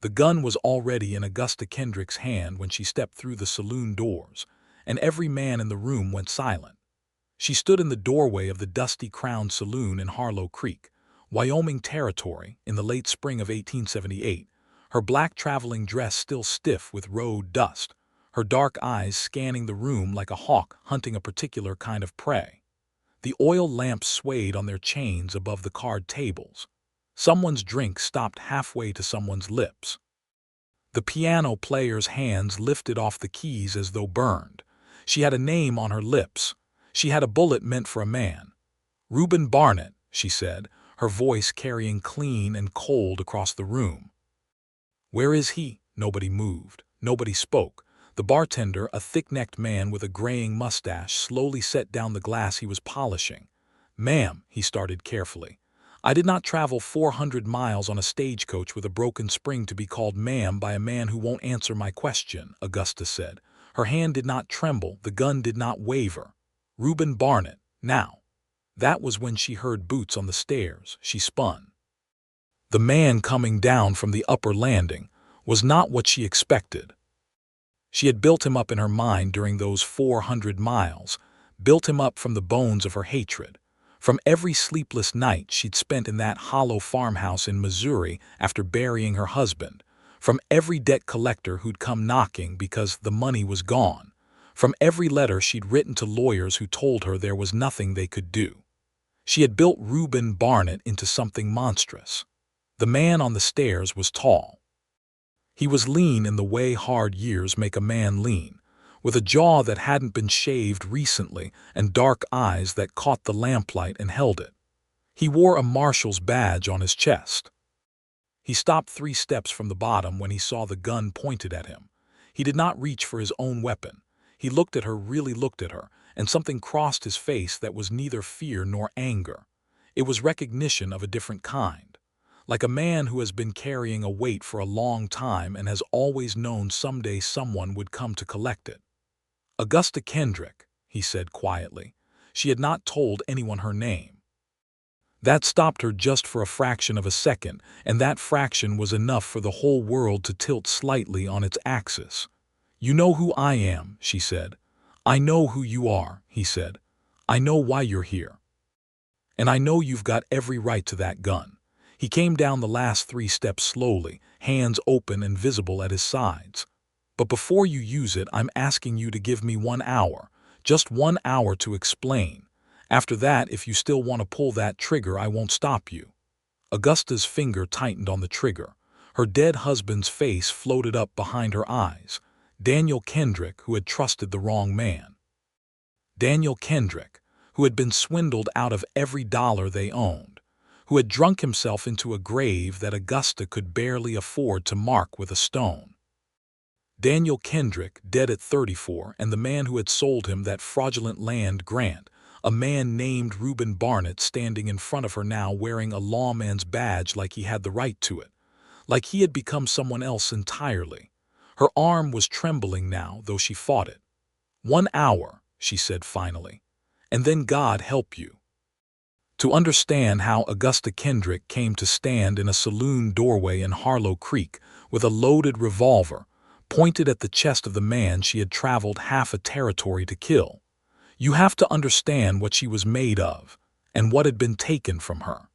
The gun was already in Augusta Kendrick's hand when she stepped through the saloon doors, and every man in the room went silent. She stood in the doorway of the Dusty Crown Saloon in Harlow Creek, Wyoming Territory, in the late spring of 1878, her black traveling dress still stiff with road dust, her dark eyes scanning the room like a hawk hunting a particular kind of prey. The oil lamps swayed on their chains above the card tables. Someone's drink stopped halfway to someone's lips. The piano player's hands lifted off the keys as though burned. She had a name on her lips. She had a bullet meant for a man. "Reuben Barnett," she said, her voice carrying clean and cold across the room. "Where is he?" Nobody moved. Nobody spoke. The bartender, a thick-necked man with a graying mustache, slowly set down the glass he was polishing. "Ma'am," he started carefully, "I did not travel 400 miles on a stagecoach with a broken spring to be called ma'am by a man who won't answer my question," Augusta said. Her hand did not tremble, the gun did not waver. "Reuben Barnett, now." That was when she heard boots on the stairs. She spun. The man coming down from the upper landing was not what she expected. She had built him up in her mind during those 400 miles, built him up from the bones of her hatred, from every sleepless night she'd spent in that hollow farmhouse in Missouri after burying her husband, from every debt collector who'd come knocking because the money was gone, from every letter she'd written to lawyers who told her there was nothing they could do. She had built Reuben Barnett into something monstrous. The man on the stairs was tall. He was lean in the way hard years make a man lean, with a jaw that hadn't been shaved recently and dark eyes that caught the lamplight and held it. He wore a marshal's badge on his chest. He stopped 3 steps from the bottom when he saw the gun pointed at him. He did not reach for his own weapon. He looked at her, really looked at her, and something crossed his face that was neither fear nor anger. It was recognition of a different kind. Like a man who has been carrying a weight for a long time and has always known someday someone would come to collect it. "Augusta Kendrick," he said quietly. She had not told anyone her name. That stopped her just for a fraction of a second, and that fraction was enough for the whole world to tilt slightly on its axis. "You know who I am," she said. "I know who you are," he said. "I know why you're here. And I know you've got every right to that gun." He came down the last 3 steps slowly, hands open and visible at his sides. "But before you use it, I'm asking you to give me 1 hour, just 1 hour to explain. After that, if you still want to pull that trigger, I won't stop you." Augusta's finger tightened on the trigger. Her dead husband's face floated up behind her eyes. Daniel Kendrick, who had trusted the wrong man. Daniel Kendrick, who had been swindled out of every dollar they owned, who had drunk himself into a grave that Augusta could barely afford to mark with a stone. Daniel Kendrick, dead at 34, and the man who had sold him that fraudulent land grant, a man named Reuben Barnett, standing in front of her now wearing a lawman's badge like he had the right to it, like he had become someone else entirely. Her arm was trembling now, though she fought it. 1 hour, she said finally, and then God help you. To understand how Augusta Kendrick came to stand in a saloon doorway in Harlow Creek with a loaded revolver pointed at the chest of the man she had traveled half a territory to kill, you have to understand what she was made of and what had been taken from her.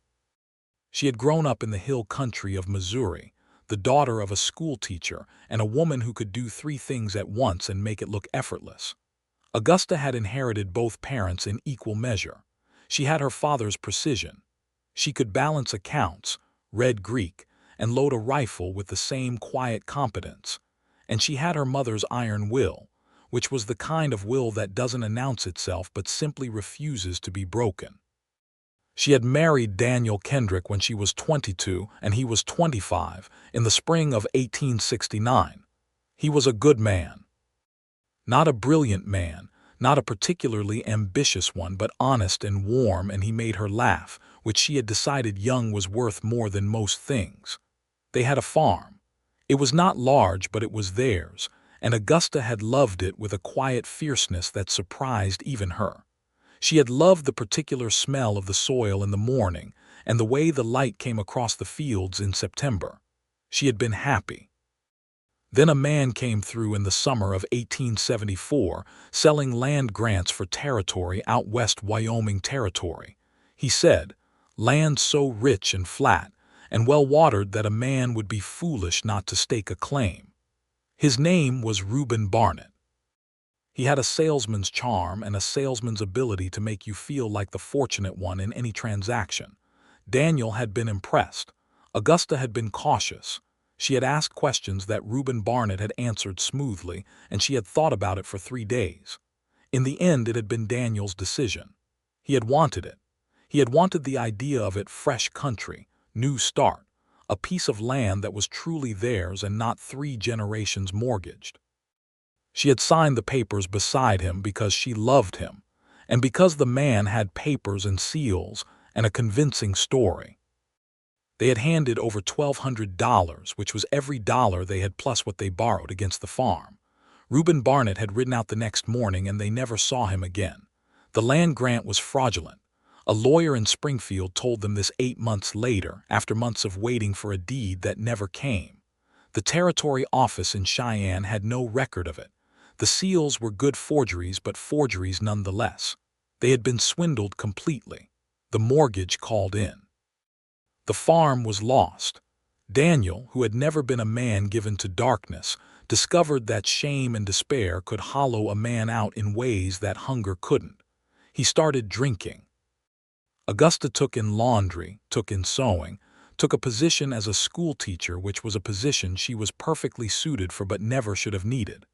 She had grown up in the hill country of Missouri, the daughter of a school teacher and a woman who could do 3 things at once and make it look effortless. Augusta had inherited both parents in equal measure. She had her father's precision. She could balance accounts, read Greek, and load a rifle with the same quiet competence. And she had her mother's iron will, which was the kind of will that doesn't announce itself but simply refuses to be broken. She had married Daniel Kendrick when she was 22 and he was 25 in the spring of 1869. He was a good man. Not a brilliant man, not a particularly ambitious one, but honest and warm, and he made her laugh, which she had decided young was worth more than most things. They had a farm. It was not large, but it was theirs, and Augusta had loved it with a quiet fierceness that surprised even her. She had loved the particular smell of the soil in the morning and the way the light came across the fields in September. She had been happy. Then a man came through in the summer of 1874, selling land grants for territory out west Wyoming Territory. He said, land so rich and flat and well-watered that a man would be foolish not to stake a claim. His name was Reuben Barnett. He had a salesman's charm and a salesman's ability to make you feel like the fortunate one in any transaction. Daniel had been impressed. Augusta had been cautious. She had asked questions that Reuben Barnett had answered smoothly, and she had thought about it for 3 days. In the end, it had been Daniel's decision. He had wanted it. He had wanted the idea of it: fresh country, new start, a piece of land that was truly theirs and not 3 generations mortgaged. She had signed the papers beside him because she loved him, and because the man had papers and seals and a convincing story. They had handed over $1,200, which was every dollar they had plus what they borrowed against the farm. Reuben Barnett had ridden out the next morning, and they never saw him again. The land grant was fraudulent. A lawyer in Springfield told them this 8 months later, after months of waiting for a deed that never came. The territory office in Cheyenne had no record of it. The seals were good forgeries, but forgeries nonetheless. They had been swindled completely. The mortgage called in. The farm was lost. Daniel, who had never been a man given to darkness, discovered that shame and despair could hollow a man out in ways that hunger couldn't. He started drinking. Augusta took in laundry, took in sewing, took a position as a schoolteacher, which was a position she was perfectly suited for but never should have needed.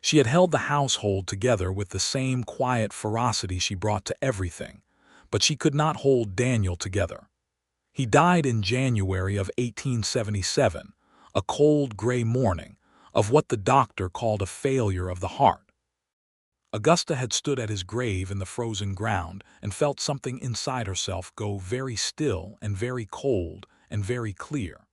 She had held the household together with the same quiet ferocity she brought to everything, but she could not hold Daniel together. He died in January of 1877, a cold gray morning, of what the doctor called a failure of the heart. Augusta had stood at his grave in the frozen ground and felt something inside herself go very still and very cold and very clear.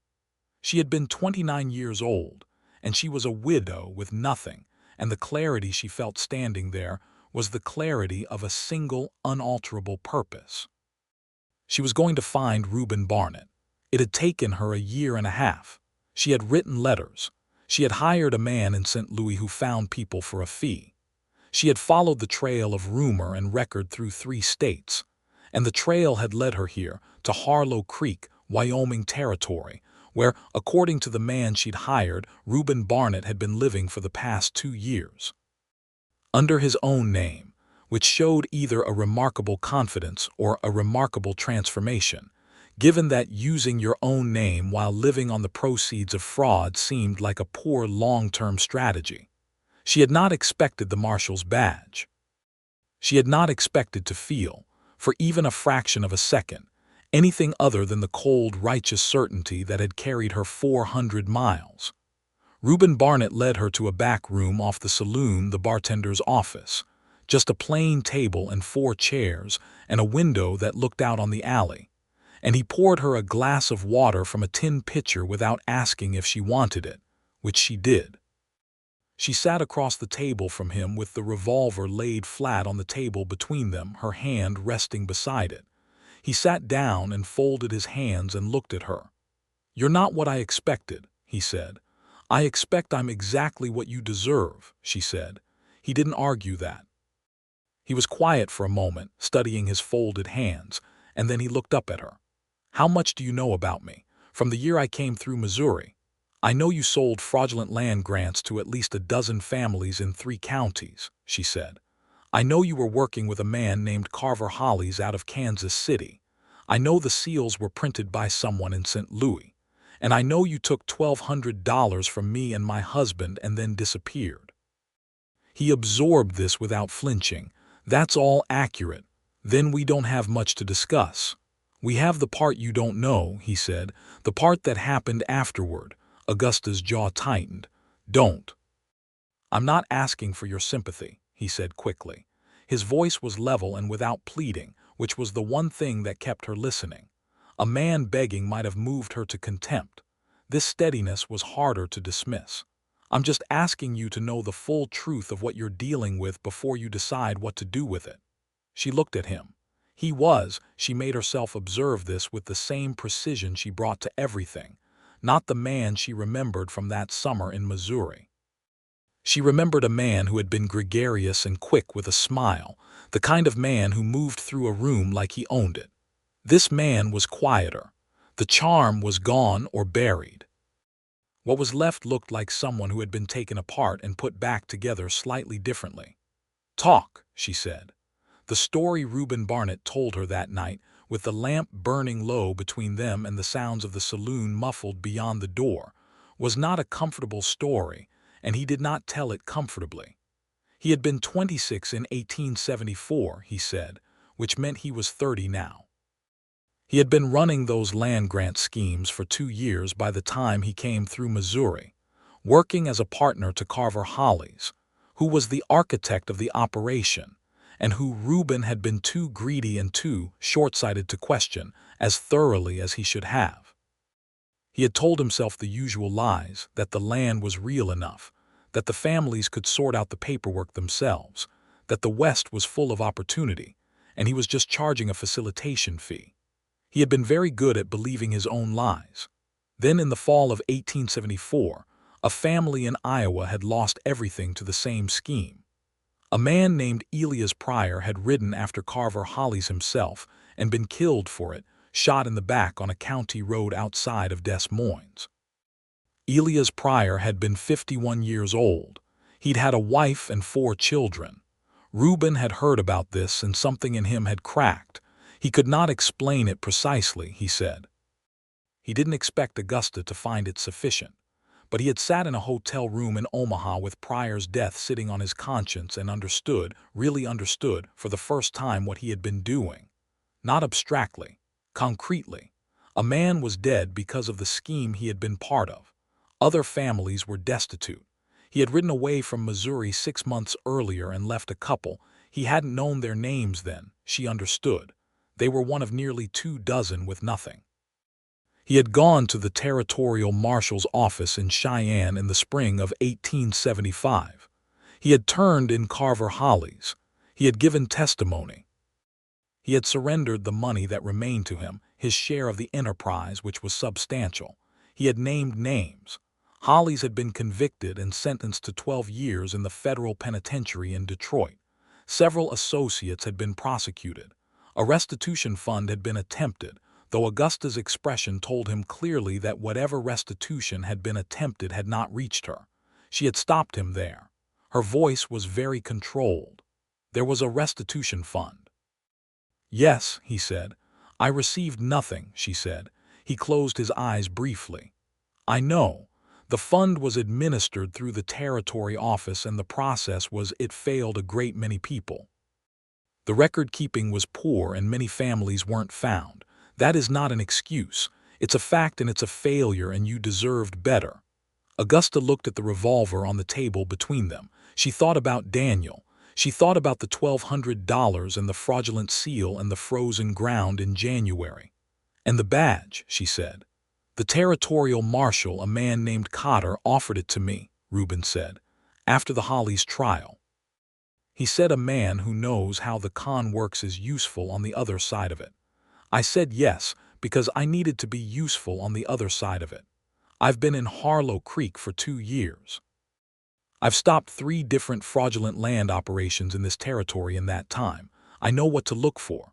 She had been 29 years old, and she was a widow with nothing, and the clarity she felt standing there was the clarity of a single, unalterable purpose. She was going to find Reuben Barnett. It had taken her a year and a half. She had written letters. She had hired a man in St. Louis who found people for a fee. She had followed the trail of rumor and record through 3 states, and the trail had led her here, to Harlow Creek, Wyoming Territory, where, according to the man she'd hired, Reuben Barnett had been living for the past 2 years. Under his own name, which showed either a remarkable confidence or a remarkable transformation, given that using your own name while living on the proceeds of fraud seemed like a poor long-term strategy. She had not expected the marshal's badge. She had not expected to feel, for even a fraction of a second, anything other than the cold, righteous certainty that had carried her 400 miles. Reuben Barnett led her to a back room off the saloon, the bartender's office. Just a plain table and 4 chairs and a window that looked out on the alley. And he poured her a glass of water from a tin pitcher without asking if she wanted it, which she did. She sat across the table from him with the revolver laid flat on the table between them, her hand resting beside it. He sat down and folded his hands and looked at her. "You're not what I expected," he said. "I expect I'm exactly what you deserve," she said. He didn't argue that. He was quiet for a moment, studying his folded hands, and then he looked up at her. "How much do you know about me? From the year I came through Missouri. I know you sold fraudulent land grants to at least a dozen families in 3 counties, she said. I know you were working with a man named Carver Hollies out of Kansas City. I know the seals were printed by someone in St. Louis. And I know you took $1,200 from me and my husband and then disappeared." He absorbed this without flinching. "That's all accurate. Then we don't have much to discuss. We have the part you don't know," he said, "the part that happened afterward." Augusta's jaw tightened. "Don't." "I'm not asking for your sympathy," he said quickly. His voice was level and without pleading, which was the one thing that kept her listening. A man begging might have moved her to contempt. This steadiness was harder to dismiss. "I'm just asking you to know the full truth of what you're dealing with before you decide what to do with it." She looked at him. She made herself observe this with the same precision she brought to everything, not the man she remembered from that summer in Missouri. She remembered a man who had been gregarious and quick with a smile, the kind of man who moved through a room like he owned it. This man was quieter. The charm was gone or buried. What was left looked like someone who had been taken apart and put back together slightly differently. "Talk," she said. The story Reuben Barnett told her that night, with the lamp burning low between them and the sounds of the saloon muffled beyond the door, was not a comfortable story, and he did not tell it comfortably. He had been 26 in 1874, he said, which meant he was 30 now. He had been running those land grant schemes for 2 years by the time he came through Missouri, working as a partner to Carver Hollies, who was the architect of the operation, and who Reuben had been too greedy and too short-sighted to question as thoroughly as he should have. He had told himself the usual lies, that the land was real enough, that the families could sort out the paperwork themselves, that the West was full of opportunity, and he was just charging a facilitation fee. He had been very good at believing his own lies. Then in the fall of 1874, a family in Iowa had lost everything to the same scheme. A man named Elias Pryor had ridden after Carver Hollies himself and been killed for it, shot in the back on a county road outside of Des Moines. Elias Pryor had been 51 years old. He'd had a wife and 4 children. Reuben had heard about this and something in him had cracked. He could not explain it precisely, he said. He didn't expect Augusta to find it sufficient, but he had sat in a hotel room in Omaha with Pryor's death sitting on his conscience and understood, really understood, for the first time what he had been doing. Not abstractly, concretely. A man was dead because of the scheme he had been part of. Other families were destitute. He had ridden away from Missouri 6 months earlier and left a couple. He hadn't known their names then, she understood. They were one of nearly 24 with nothing. He had gone to the territorial marshal's office in Cheyenne in the spring of 1875. He had turned in Carver Hollies. He had given testimony. He had surrendered the money that remained to him, his share of the enterprise, which was substantial. He had named names. Hollies had been convicted and sentenced to 12 years in the federal penitentiary in Detroit. Several associates had been prosecuted. A restitution fund had been attempted, though Augusta's expression told him clearly that whatever restitution had been attempted had not reached her. She had stopped him there. Her voice was very controlled. There was a restitution fund. "Yes," he said. "I received nothing," she said. He closed his eyes briefly. "I know. The fund was administered through the territory office, and the process was it failed a great many people. The record-keeping was poor and many families weren't found. That is not an excuse. It's a fact and it's a failure and you deserved better." Augusta looked at the revolver on the table between them. She thought about Daniel. She thought about the $1,200 and the fraudulent seal and the frozen ground in January. "And the badge," she said. "The territorial marshal, a man named Cotter, offered it to me," Reuben said, "after the Hollies trial. He said a man who knows how the con works is useful on the other side of it. I said yes, because I needed to be useful on the other side of it. I've been in Harlow Creek for 2 years. I've stopped 3 different fraudulent land operations in this territory in that time. I know what to look for."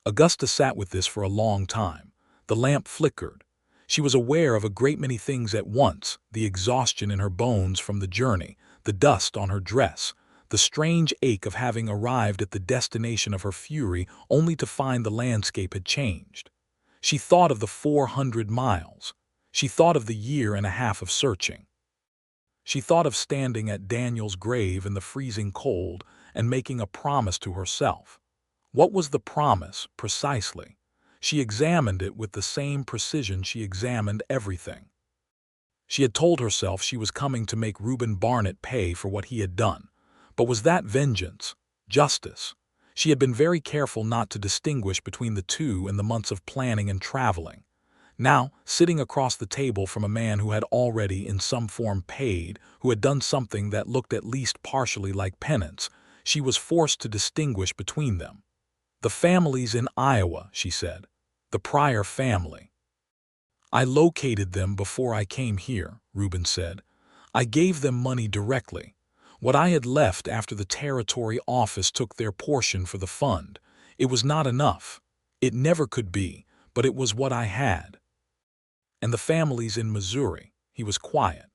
Augusta sat with this for a long time. The lamp flickered. She was aware of a great many things at once, the exhaustion in her bones from the journey, the dust on her dress, the strange ache of having arrived at the destination of her fury only to find the landscape had changed. She thought of the 400 miles. She thought of the year and a half of searching. She thought of standing at Daniel's grave in the freezing cold and making a promise to herself. What was the promise, precisely? She examined it with the same precision she examined everything. She had told herself she was coming to make Reuben Barnett pay for what he had done. But was that vengeance? Justice? She had been very careful not to distinguish between the two in the months of planning and traveling. Now, sitting across the table from a man who had already in some form paid, who had done something that looked at least partially like penance, she was forced to distinguish between them. "The family's in Iowa," she said. "The Pryor family." I located them before I came here, Reuben said. I gave them money directly. What I had left after the territory office took their portion for the fund. It was not enough. It never could be, but it was what I had. And the families in Missouri. He was quiet.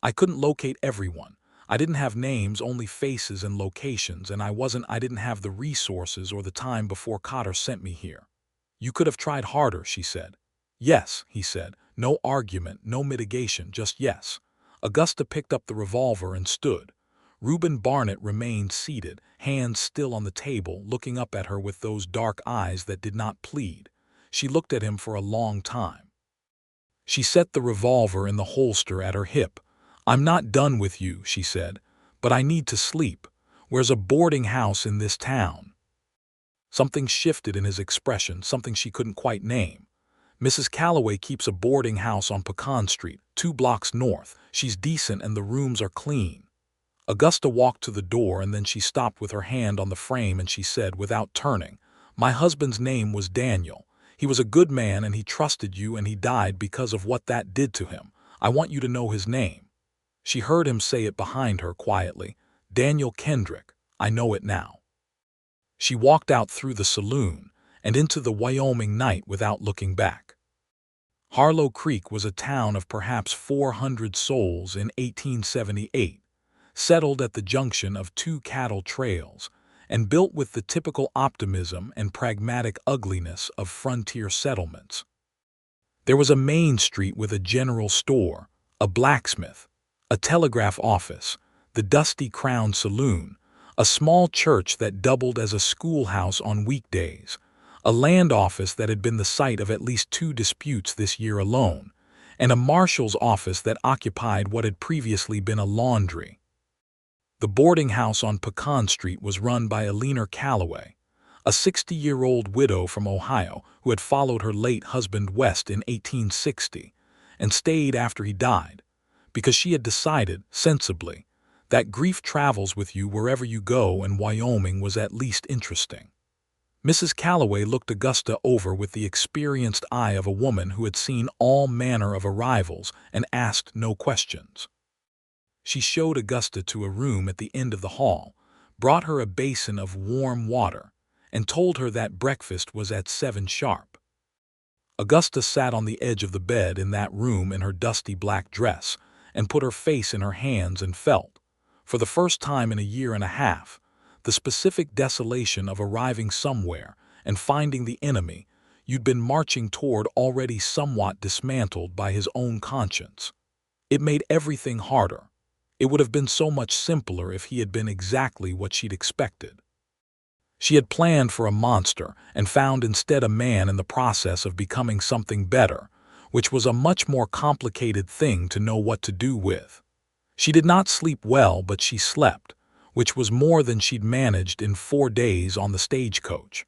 I couldn't locate everyone. I didn't have names, only faces and locations, and I didn't have the resources or the time before Cotter sent me here. You could have tried harder, she said. Yes, he said. No argument, no mitigation, just yes. Augusta picked up the revolver and stood. Reuben Barnett remained seated, hands still on the table, looking up at her with those dark eyes that did not plead. She looked at him for a long time. She set the revolver in the holster at her hip. I'm not done with you, she said, but I need to sleep. Where's a boarding house in this town? Something shifted in his expression, something she couldn't quite name. Mrs. Calloway keeps a boarding house on Pecan Street, 2 blocks north. She's decent and the rooms are clean. Augusta walked to the door and then she stopped with her hand on the frame and she said, without turning, My husband's name was Daniel. He was a good man and he trusted you and he died because of what that did to him. I want you to know his name. She heard him say it behind her quietly. Daniel Kendrick. I know it now. She walked out through the saloon and into the Wyoming night without looking back. Harlow Creek was a town of perhaps 400 souls in 1878, settled at the junction of 2 cattle trails, and built with the typical optimism and pragmatic ugliness of frontier settlements. There was a main street with a general store, a blacksmith, a telegraph office, the Dusty Crown Saloon, a small church that doubled as a schoolhouse on weekdays, a land office that had been the site of at least 2 disputes this year alone, and a marshal's office that occupied what had previously been a laundry. The boarding house on Pecan Street was run by Eleanor Calloway, a 60-year-old widow from Ohio who had followed her late husband west in 1860 and stayed after he died, because she had decided, sensibly, that grief travels with you wherever you go and Wyoming was at least interesting. Mrs. Calloway looked Augusta over with the experienced eye of a woman who had seen all manner of arrivals and asked no questions. She showed Augusta to a room at the end of the hall, brought her a basin of warm water, and told her that breakfast was at 7 sharp. Augusta sat on the edge of the bed in that room in her dusty black dress and put her face in her hands and felt, for the first time in a year and a half, the specific desolation of arriving somewhere and finding the enemy you'd been marching toward already somewhat dismantled by his own conscience. It made everything harder. It would have been so much simpler if he had been exactly what she'd expected. She had planned for a monster and found instead a man in the process of becoming something better, which was a much more complicated thing to know what to do with. She did not sleep well, but she slept, which was more than she'd managed in 4 days on the stagecoach.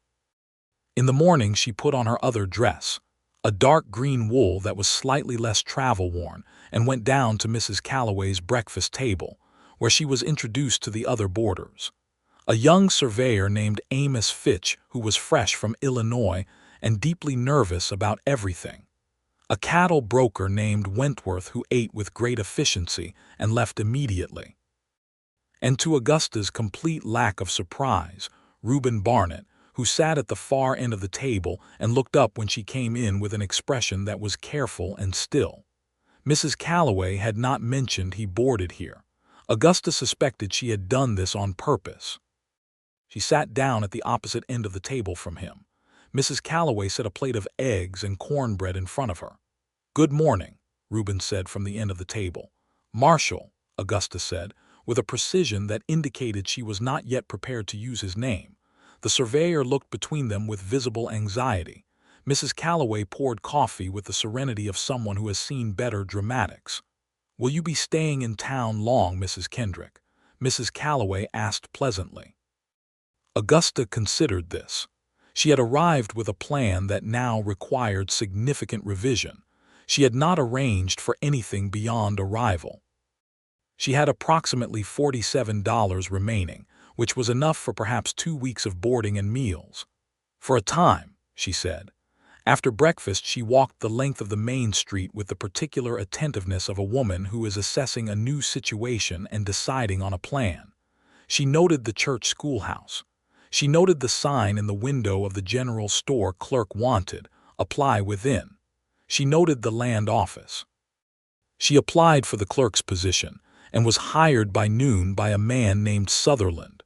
In the morning she put on her other dress, a dark green wool that was slightly less travel-worn, and went down to Mrs. Calloway's breakfast table, where she was introduced to the other boarders. A young surveyor named Amos Fitch, who was fresh from Illinois and deeply nervous about everything. A cattle broker named Wentworth, who ate with great efficiency and left immediately. And to Augusta's complete lack of surprise, Reuben Barnett, who sat at the far end of the table and looked up when she came in with an expression that was careful and still. Mrs. Calloway had not mentioned he boarded here. Augusta suspected she had done this on purpose. She sat down at the opposite end of the table from him. Mrs. Calloway set a plate of eggs and cornbread in front of her. "Good morning," Reuben said from the end of the table. "Marshal," Augusta said, with a precision that indicated she was not yet prepared to use his name. The surveyor looked between them with visible anxiety. Mrs. Calloway poured coffee with the serenity of someone who has seen better dramatics. "Will you be staying in town long, Mrs. Kendrick?" Mrs. Calloway asked pleasantly. Augusta considered this. She had arrived with a plan that now required significant revision. She had not arranged for anything beyond arrival. She had approximately $47 remaining, which was enough for perhaps 2 weeks of boarding and meals. "For a time," she said. After breakfast, she walked the length of the main street with the particular attentiveness of a woman who is assessing a new situation and deciding on a plan. She noted the church schoolhouse. She noted the sign in the window of the general store clerk wanted, apply within. She noted the land office. She applied for the clerk's position and was hired by noon by a man named Sutherland,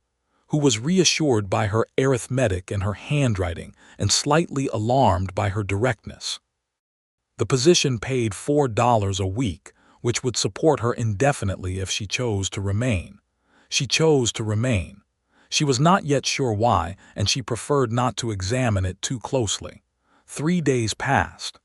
who was reassured by her arithmetic and her handwriting and slightly alarmed by her directness. The position paid $4 a week, which would support her indefinitely if she chose to remain. She chose to remain. She was not yet sure why, and she preferred not to examine it too closely. 3 days passed.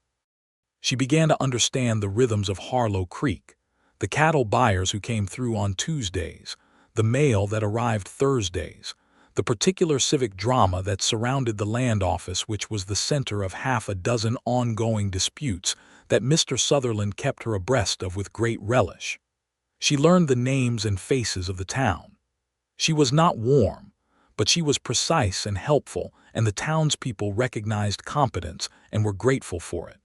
She began to understand the rhythms of Harlow Creek, the cattle buyers who came through on Tuesdays, the mail that arrived Thursdays, the particular civic drama that surrounded the land office, which was the center of half a dozen ongoing disputes that Mr. Sutherland kept her abreast of with great relish. She learned the names and faces of the town. She was not warm, but she was precise and helpful, and the townspeople recognized competence and were grateful for it.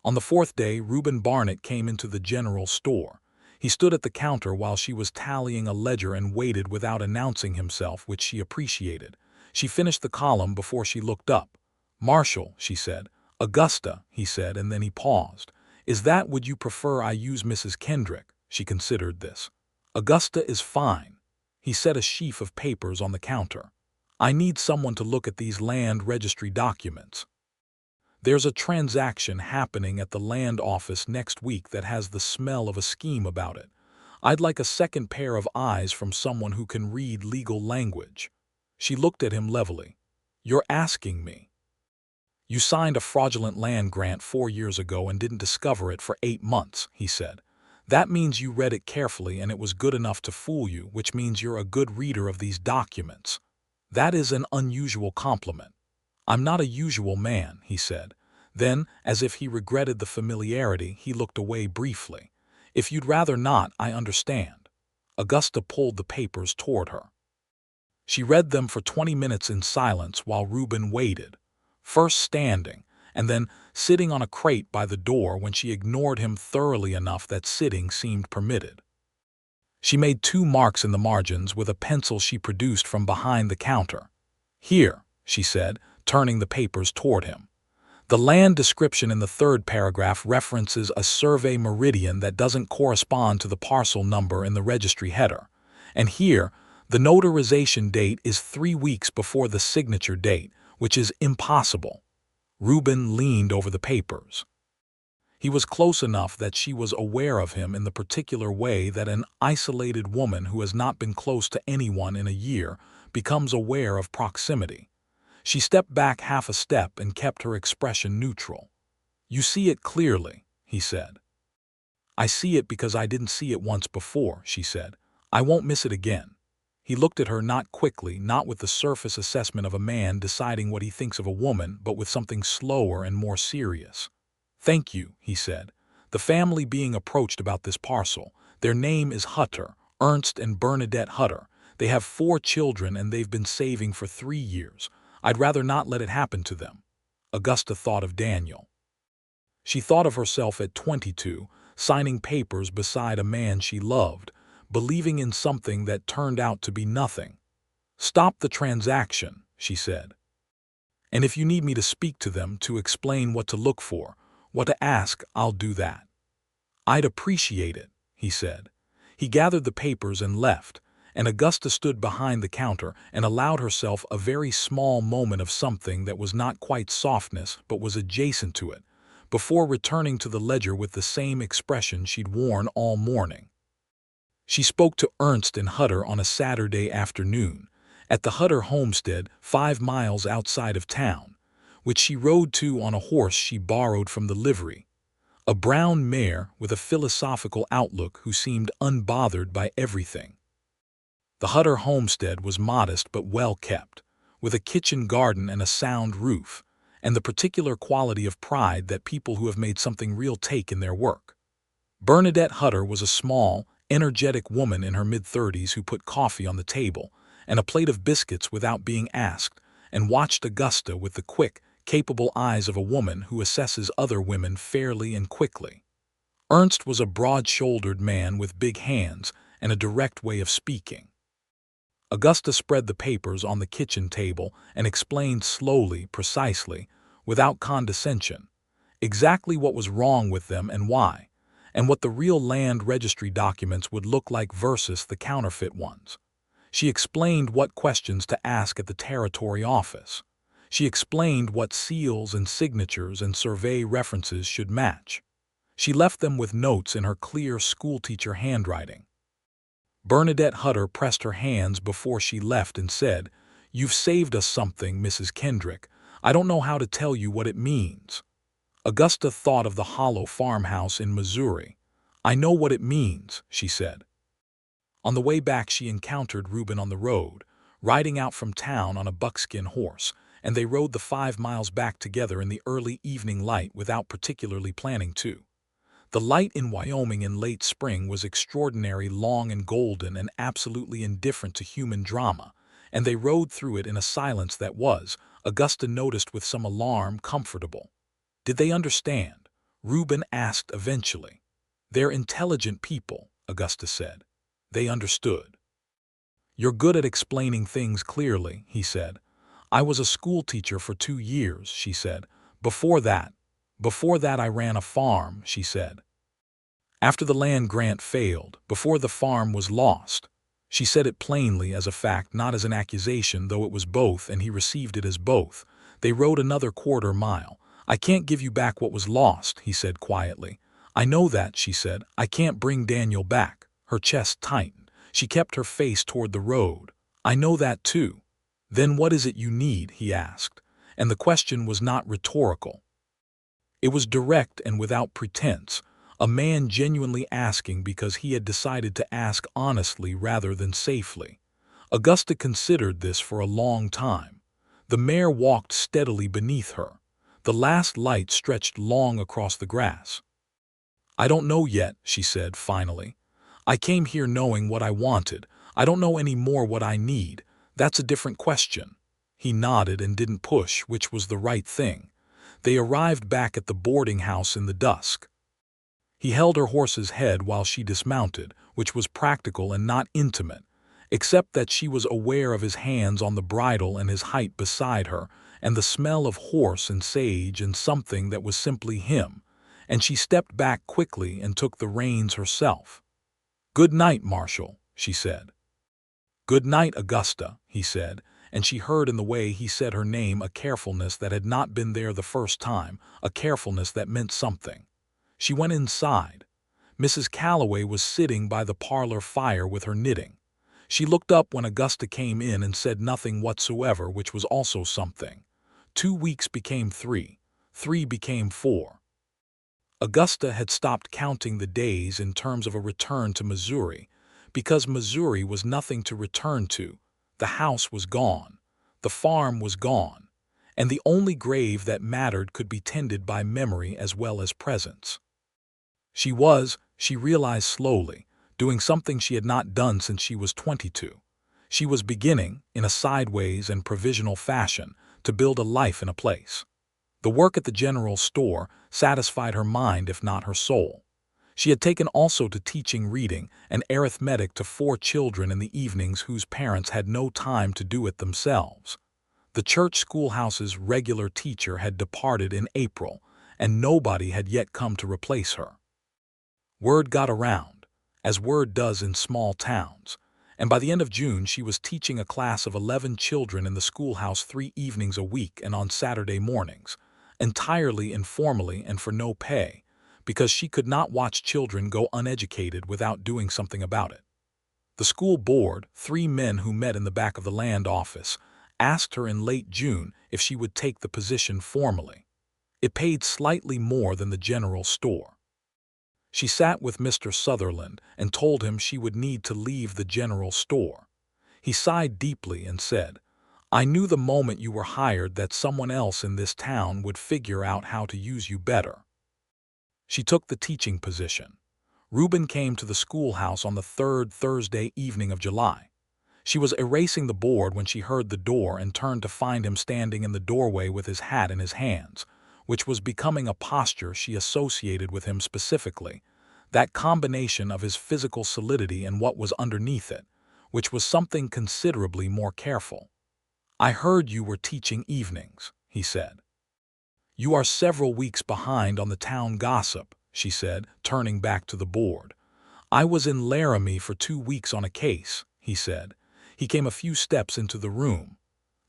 On the 4th day, Reuben Barnett came into the general store. He stood at the counter while she was tallying a ledger and waited without announcing himself, which she appreciated. She finished the column before she looked up. "Marshal," she said. "Augusta," he said, and then he paused. "Is that would you prefer I use Mrs. Kendrick?" She considered this. "Augusta is fine." He set a sheaf of papers on the counter. "I need someone to look at these land registry documents. There's a transaction happening at the land office next week that has the smell of a scheme about it. I'd like a second pair of eyes from someone who can read legal language." She looked at him levelly. "You're asking me. You signed a fraudulent land grant 4 years ago and didn't discover it for 8 months, he said. "That means you read it carefully and it was good enough to fool you, which means you're a good reader of these documents. That is an unusual compliment." "I'm not a usual man," he said. Then, as if he regretted the familiarity, he looked away briefly. "If you'd rather not, I understand." Augusta pulled the papers toward her. She read them for 20 minutes in silence while Reuben waited, first standing, and then sitting on a crate by the door when she ignored him thoroughly enough that sitting seemed permitted. She made 2 marks in the margins with a pencil she produced from behind the counter. "Here," she said, turning the papers toward him. "The land description in the 3rd paragraph references a survey meridian that doesn't correspond to the parcel number in the registry header. And here, the notarization date is 3 weeks before the signature date, which is impossible." Reuben leaned over the papers. He was close enough that she was aware of him in the particular way that an isolated woman who has not been close to anyone in a year becomes aware of proximity. She stepped back half a step and kept her expression neutral. "You see it clearly," he said. "I see it because I didn't see it once before," she said. "I won't miss it again." He looked at her not quickly, not with the surface assessment of a man deciding what he thinks of a woman, but with something slower and more serious. "Thank you," he said. "The family being approached about this parcel. Their name is Hutter, Ernst and Bernadette Hutter. They have 4 children and they've been saving for 3 years. I'd rather not let it happen to them." Augusta thought of Daniel. She thought of herself at 22, signing papers beside a man she loved, believing in something that turned out to be nothing. "Stop the transaction," she said. "And if you need me to speak to them to explain what to look for, what to ask, I'll do that." "I'd appreciate it," he said. He gathered the papers and left, and Augusta stood behind the counter and allowed herself a very small moment of something that was not quite softness but was adjacent to it, before returning to the ledger with the same expression she'd worn all morning. She spoke to Ernst and Hutter on a Saturday afternoon, at the Hutter homestead 5 miles outside of town, which she rode to on a horse she borrowed from the livery, a brown mare with a philosophical outlook who seemed unbothered by everything. The Hutter homestead was modest but well kept, with a kitchen garden and a sound roof, and the particular quality of pride that people who have made something real take in their work. Bernadette Hutter was a small, energetic woman in her mid-30s who put coffee on the table and a plate of biscuits without being asked, and watched Augusta with the quick, capable eyes of a woman who assesses other women fairly and quickly. Ernst was a broad-shouldered man with big hands and a direct way of speaking. Augusta spread the papers on the kitchen table and explained slowly, precisely, without condescension, exactly what was wrong with them and why, and what the real land registry documents would look like versus the counterfeit ones. She explained what questions to ask at the territory office. She explained what seals and signatures and survey references should match. She left them with notes in her clear schoolteacher handwriting. Bernadette Hutter pressed her hands before she left and said, "You've saved us something, Mrs. Kendrick. I don't know how to tell you what it means." Augusta thought of the hollow farmhouse in Missouri. "I know what it means," she said. On the way back she encountered Reuben on the road, riding out from town on a buckskin horse, and they rode the 5 miles back together in the early evening light without particularly planning to. The light in Wyoming in late spring was extraordinary, long and golden and absolutely indifferent to human drama, and they rode through it in a silence that was, Augusta noticed with some alarm, comfortable. Did they understand? Reuben asked eventually. "They're intelligent people," Augusta said. "They understood." "You're good at explaining things clearly," he said. "I was a schoolteacher for 2 years," she said. Before that I ran a farm," she said. "After the land grant failed, before the farm was lost." She said it plainly as a fact, not as an accusation, though it was both, and he received it as both. They rode another 1/4 mile. "I can't give you back what was lost," he said quietly. "I know that," she said. "I can't bring Daniel back." Her chest tightened. She kept her face toward the road. "I know that too." "Then what is it you need?" he asked. And the question was not rhetorical. It was direct and without pretense, a man genuinely asking because he had decided to ask honestly rather than safely. Augusta considered this for a long time. The mare walked steadily beneath her. The last light stretched long across the grass. "I don't know yet," she said finally. "I came here knowing what I wanted. I don't know any more what I need. That's a different question." He nodded and didn't push, which was the right thing. They arrived back at the boarding house in the dusk. He held her horse's head while she dismounted, which was practical and not intimate, except that she was aware of his hands on the bridle and his height beside her, and the smell of horse and sage and something that was simply him, and she stepped back quickly and took the reins herself. "Good night, Marshal," she said. "Good night, Augusta," he said, and she heard in the way he said her name a carefulness that had not been there the first time, a carefulness that meant something. She went inside. Mrs. Calloway was sitting by the parlor fire with her knitting. She looked up when Augusta came in and said nothing whatsoever, which was also something. 2 weeks became 3. 3 became 4. Augusta had stopped counting the days in terms of a return to Missouri, because Missouri was nothing to return to. The house was gone. The farm was gone. And the only grave that mattered could be tended by memory as well as presence. She realized slowly, doing something she had not done since she was 22. She was beginning, in a sideways and provisional fashion, to build a life in a place. The work at the general store satisfied her mind if not her soul. She had taken also to teaching reading and arithmetic to 4 children in the evenings whose parents had no time to do it themselves. The church schoolhouse's regular teacher had departed in April, and nobody had yet come to replace her. Word got around, as word does in small towns, and by the end of June she was teaching a class of 11 children in the schoolhouse 3 evenings a week and on Saturday mornings, entirely informally and for no pay, because she could not watch children go uneducated without doing something about it. The school board, 3 men who met in the back of the land office, asked her in late June if she would take the position formally. It paid slightly more than the general store. She sat with Mr. Sutherland and told him she would need to leave the general store. He sighed deeply and said, "I knew the moment you were hired that someone else in this town would figure out how to use you better." She took the teaching position. Reuben came to the schoolhouse on the 3rd Thursday evening of July. She was erasing the board when she heard the door and turned to find him standing in the doorway with his hat in his hands, which was becoming a posture she associated with him specifically, that combination of his physical solidity and what was underneath it, which was something considerably more careful. "I heard you were teaching evenings," he said. "You are several weeks behind on the town gossip," she said, turning back to the board. "I was in Laramie for 2 weeks on a case," he said. He came a few steps into the room.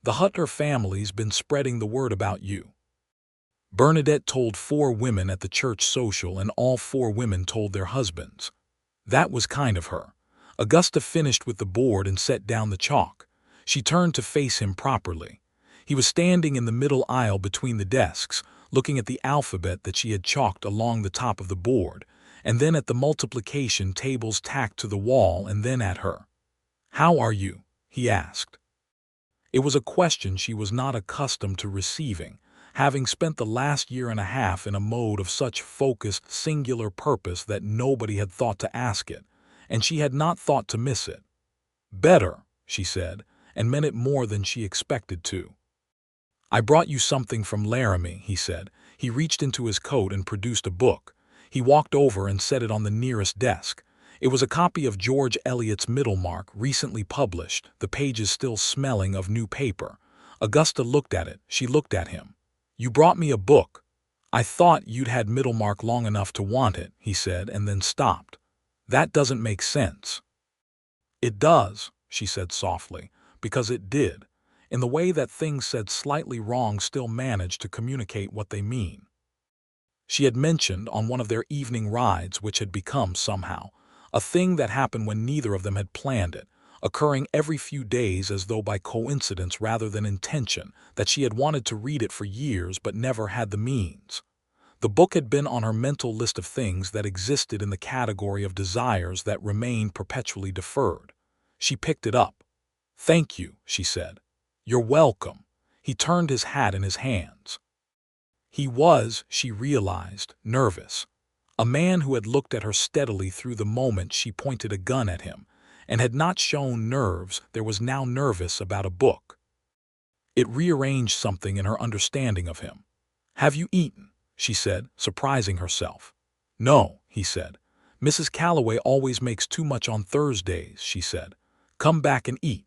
"The Hutter family's been spreading the word about you." Bernadette told 4 women at the church social, and all 4 women told their husbands. That was kind of her. Augusta finished with the board and set down the chalk. She turned to face him properly. He was standing in the middle aisle between the desks, looking at the alphabet that she had chalked along the top of the board, and then at the multiplication tables tacked to the wall, and then at her. "How are you?" he asked. It was a question she was not accustomed to receiving, having spent the last year and a half in a mode of such focused, singular purpose that nobody had thought to ask it, and she had not thought to miss it. "Better," she said, and meant it more than she expected to. "I brought you something from Laramie," he said. He reached into his coat and produced a book. He walked over and set it on the nearest desk. It was a copy of George Eliot's Middlemarch, recently published, the pages still smelling of new paper. Augusta looked at it. She looked at him. "You brought me a book. I thought you'd had Middlemarch long enough to want it," he said, and then stopped. "That doesn't make sense." "It does," she said softly, "because it did, in the way that things said slightly wrong still manage to communicate what they mean." She had mentioned on one of their evening rides, which had become, somehow, a thing that happened when neither of them had planned it, occurring every few days as though by coincidence rather than intention, that she had wanted to read it for years but never had the means. The book had been on her mental list of things that existed in the category of desires that remained perpetually deferred. She picked it up. "Thank you," she said. "You're welcome." He turned his hat in his hands. He was, she realized, nervous. A man who had looked at her steadily through the moment she pointed a gun at him, and had not shown nerves, there was now nervous about a book. It rearranged something in her understanding of him. "Have you eaten?" she said, surprising herself. "No," he said. "Mrs. Calloway always makes too much on Thursdays," she said. "Come back and eat."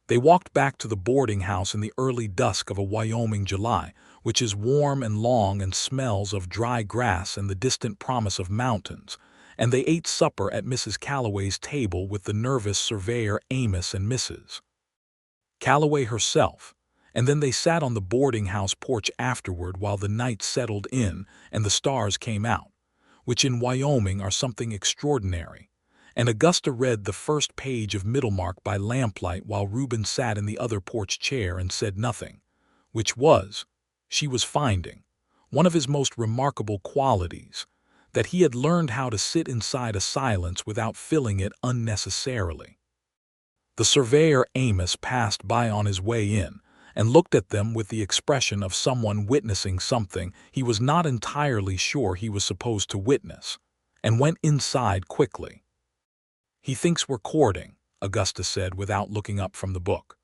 They walked back to the boarding house in the early dusk of a Wyoming July, which is warm and long and smells of dry grass and the distant promise of mountains, and they ate supper at Mrs. Calloway's table with the nervous surveyor Amos and Mrs. Calloway herself, and then they sat on the boarding house porch afterward while the night settled in and the stars came out, which in Wyoming are something extraordinary. And Augusta read the first page of Middlemarch by lamplight while Reuben sat in the other porch chair and said nothing, which was, she was finding, one of his most remarkable qualities, that he had learned how to sit inside a silence without filling it unnecessarily. The surveyor Amos passed by on his way in and looked at them with the expression of someone witnessing something he was not entirely sure he was supposed to witness, and went inside quickly. "He thinks we're courting," Augusta said without looking up from the book.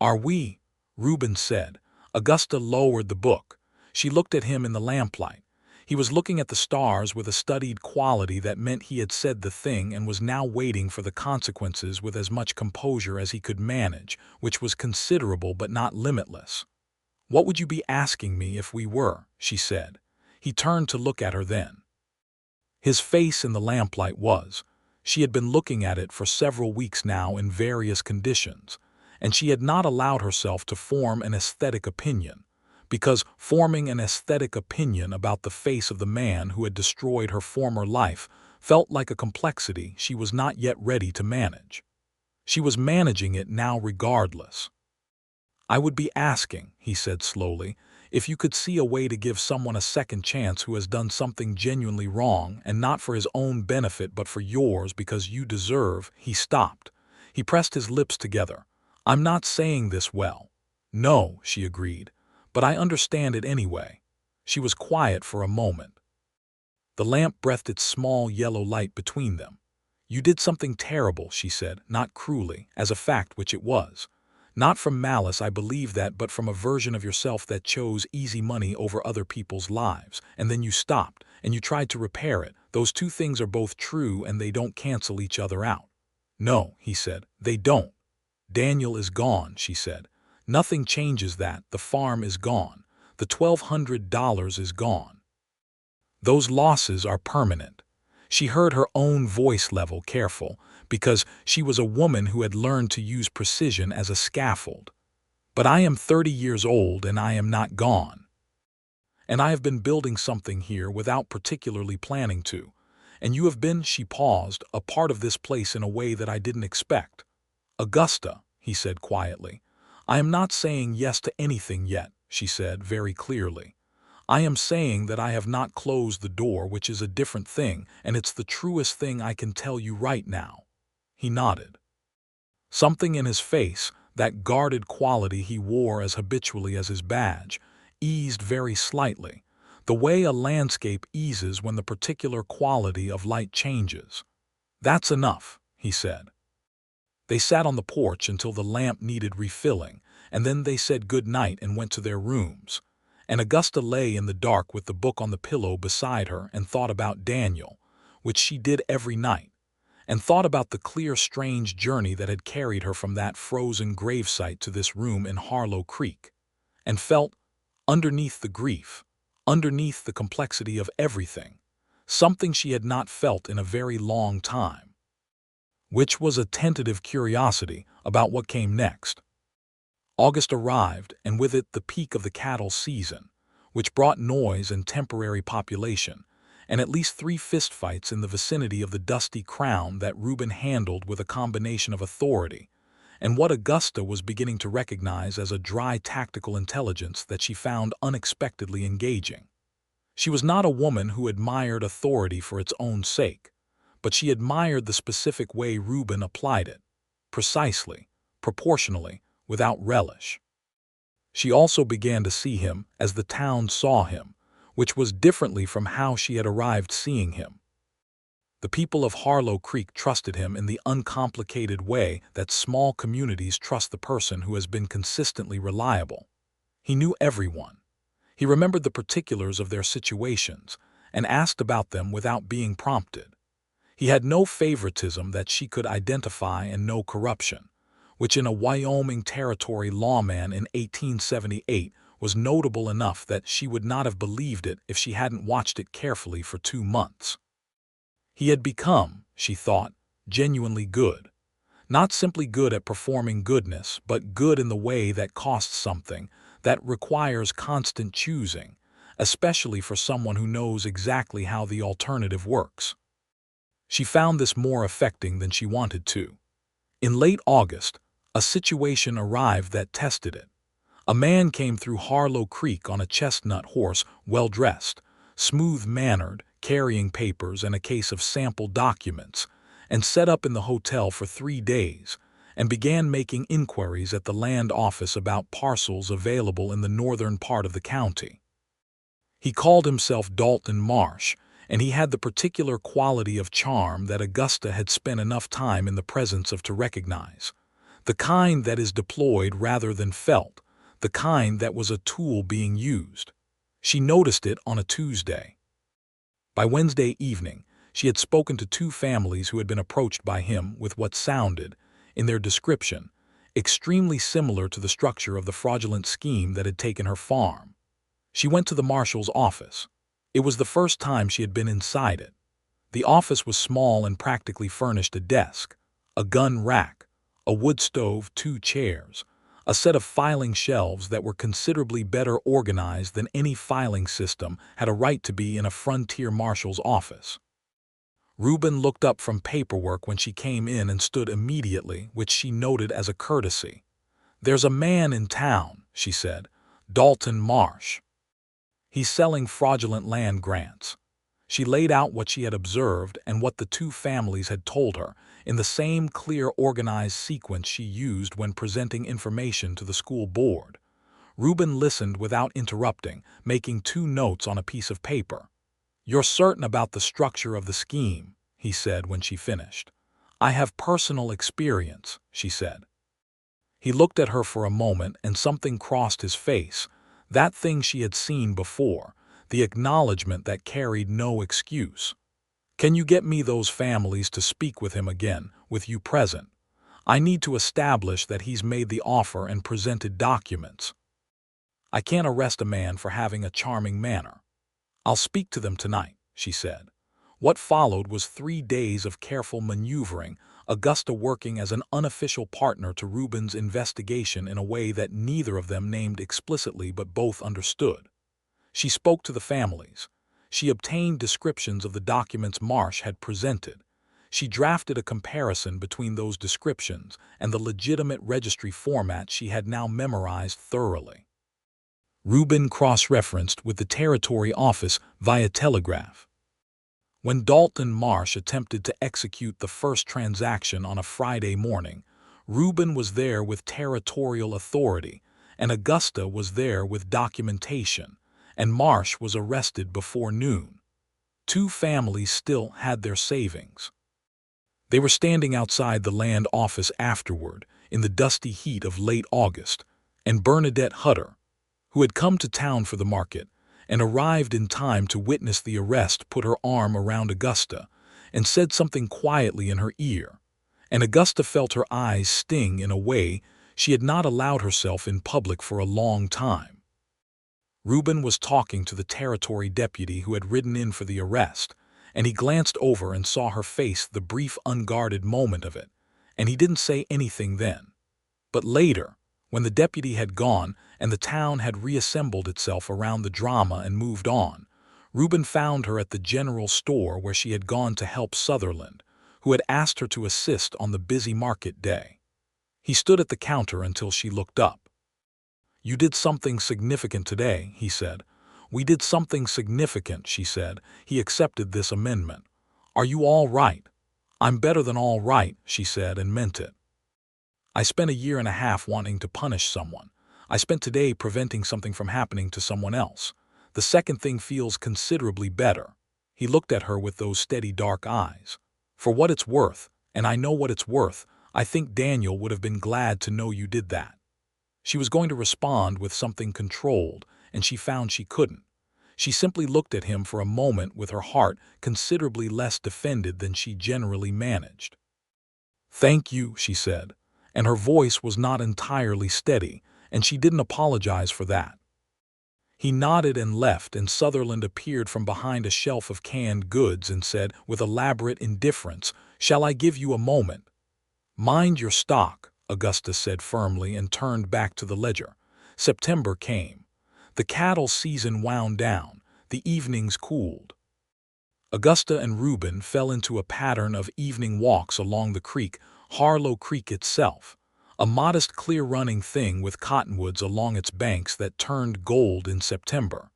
"Are we?" Reuben said. Augusta lowered the book. She looked at him in the lamplight. He was looking at the stars with a studied quality that meant he had said the thing and was now waiting for the consequences with as much composure as he could manage, which was considerable but not limitless. "What would you be asking me if we were?" she said. He turned to look at her then. His face in the lamplight was. She had been looking at it for several weeks now in various conditions, and she had not allowed herself to form an aesthetic opinion, because forming an aesthetic opinion about the face of the man who had destroyed her former life felt like a complexity she was not yet ready to manage. She was managing it now regardless. "I would be asking," he said slowly, "if you could see a way to give someone a second chance who has done something genuinely wrong, and not for his own benefit but for yours because you deserve." He stopped. He pressed his lips together. "I'm not saying this well." "No," she agreed, "but I understand it anyway." She was quiet for a moment. The lamp breathed its small yellow light between them. "You did something terrible," she said, not cruelly, as a fact which it was. "Not from malice, I believe that, but from a version of yourself that chose easy money over other people's lives. And then you stopped, and you tried to repair it. Those two things are both true, and they don't cancel each other out." "No," he said, "they don't." "Daniel is gone," she said. "Nothing changes that. The farm is gone. The $1,200 is gone. Those losses are permanent." She heard her own voice level, careful, because she was a woman who had learned to use precision as a scaffold. "But I am 30 years old, and I am not gone. And I have been building something here without particularly planning to. And you have been," she paused, "a part of this place in a way that I didn't expect." "Augusta," he said quietly. "I am not saying yes to anything yet," she said very clearly. "I am saying that I have not closed the door, which is a different thing, and it's the truest thing I can tell you right now." He nodded. Something in his face, that guarded quality he wore as habitually as his badge, eased very slightly, the way a landscape eases when the particular quality of light changes. "That's enough," he said. They sat on the porch until the lamp needed refilling, and then they said good night and went to their rooms. And Augusta lay in the dark with the book on the pillow beside her and thought about Daniel, which she did every night, and thought about the clear, strange journey that had carried her from that frozen gravesite to this room in Harlow Creek, and felt, underneath the grief, underneath the complexity of everything, something she had not felt in a very long time, which was a tentative curiosity about what came next. August arrived, and with it the peak of the cattle season, which brought noise and temporary population, and at least 3 fistfights in the vicinity of the dusty crown that Reuben handled with a combination of authority and what Augusta was beginning to recognize as a dry tactical intelligence that she found unexpectedly engaging. She was not a woman who admired authority for its own sake, but she admired the specific way Reuben applied it, precisely, proportionally, without relish. She also began to see him as the town saw him, which was differently from how she had arrived seeing him. The people of Harlow Creek trusted him in the uncomplicated way that small communities trust the person who has been consistently reliable. He knew everyone. He remembered the particulars of their situations and asked about them without being prompted. He had no favoritism that she could identify and no corruption, which in a Wyoming Territory lawman in 1878 was notable enough that she would not have believed it if she hadn't watched it carefully for 2 months. He had become, she thought, genuinely good. Not simply good at performing goodness, but good in the way that costs something, that requires constant choosing, especially for someone who knows exactly how the alternative works. She found this more affecting than she wanted to. In late August, a situation arrived that tested it. A man came through Harlow Creek on a chestnut horse, well-dressed, smooth-mannered, carrying papers and a case of sample documents, and set up in the hotel for 3 days, and began making inquiries at the land office about parcels available in the northern part of the county. He called himself Dalton Marsh, and he had the particular quality of charm that Augusta had spent enough time in the presence of to recognize, the kind that is deployed rather than felt, the kind that was a tool being used. She noticed it on a Tuesday. By Wednesday evening, she had spoken to 2 families who had been approached by him with what sounded, in their description, extremely similar to the structure of the fraudulent scheme that had taken her farm. She went to the marshal's office. It was the first time she had been inside it. The office was small and practically furnished a desk, a gun rack, a wood stove, 2 chairs, a set of filing shelves that were considerably better organized than any filing system had a right to be in a frontier marshal's office. Reuben looked up from paperwork when she came in and stood immediately, which she noted as a courtesy. "There's a man in town," she said, "Dalton Marsh. He's selling fraudulent land grants." She laid out what she had observed and what the 2 families had told her, in the same clear, organized sequence she used when presenting information to the school board. Reuben listened without interrupting, making 2 notes on a piece of paper. "You're certain about the structure of the scheme," he said when she finished. I have personal experience, she said. He looked at her for a moment and something crossed his face, that thing she had seen before, the acknowledgement that carried no excuse. Can you get me those families to speak with him again, with you present? I need to establish that he's made the offer and presented documents. I can't arrest a man for having a charming manner. I'll speak to them tonight, she said. What followed was 3 days of careful maneuvering, Augusta working as an unofficial partner to Reuben's investigation in a way that neither of them named explicitly but both understood. She spoke to the families. She obtained descriptions of the documents Marsh had presented. She drafted a comparison between those descriptions and the legitimate registry format she had now memorized thoroughly. Reuben cross-referenced with the Territory office via telegraph. When Dalton Marsh attempted to execute the first transaction on a Friday morning, Reuben was there with territorial authority, and Augusta was there with documentation, and Marsh was arrested before noon. 2 families still had their savings. They were standing outside the land office afterward, in the dusty heat of late August, and Bernadette Hutter, who had come to town for the market and arrived in time to witness the arrest, put her arm around Augusta and said something quietly in her ear, and Augusta felt her eyes sting in a way she had not allowed herself in public for a long time. Reuben was talking to the Territory deputy who had ridden in for the arrest, and he glanced over and saw her face the brief unguarded moment of it, and he didn't say anything then. But later, when the deputy had gone and the town had reassembled itself around the drama and moved on, Reuben found her at the general store where she had gone to help Sutherland, who had asked her to assist on the busy market day. He stood at the counter until she looked up. "You did something significant today," he said. "We did something significant," she said. He accepted this amendment. "Are you all right?" "I'm better than all right," she said, and meant it. "I spent a year and a half wanting to punish someone. I spent today preventing something from happening to someone else. The second thing feels considerably better." He looked at her with those steady dark eyes. "For what it's worth, and I know what it's worth, I think Daniel would have been glad to know you did that." She was going to respond with something controlled, and she found she couldn't. She simply looked at him for a moment with her heart considerably less defended than she generally managed. "Thank you," she said, and her voice was not entirely steady, and she didn't apologize for that. He nodded and left, and Sutherland appeared from behind a shelf of canned goods and said, with elaborate indifference, "Shall I give you a moment?" "Mind your stock," Augusta said firmly and turned back to the ledger. September came. The cattle season wound down. The evenings cooled. Augusta and Reuben fell into a pattern of evening walks along the creek, Harlow Creek itself, a modest clear-running thing with cottonwoods along its banks that turned gold in September.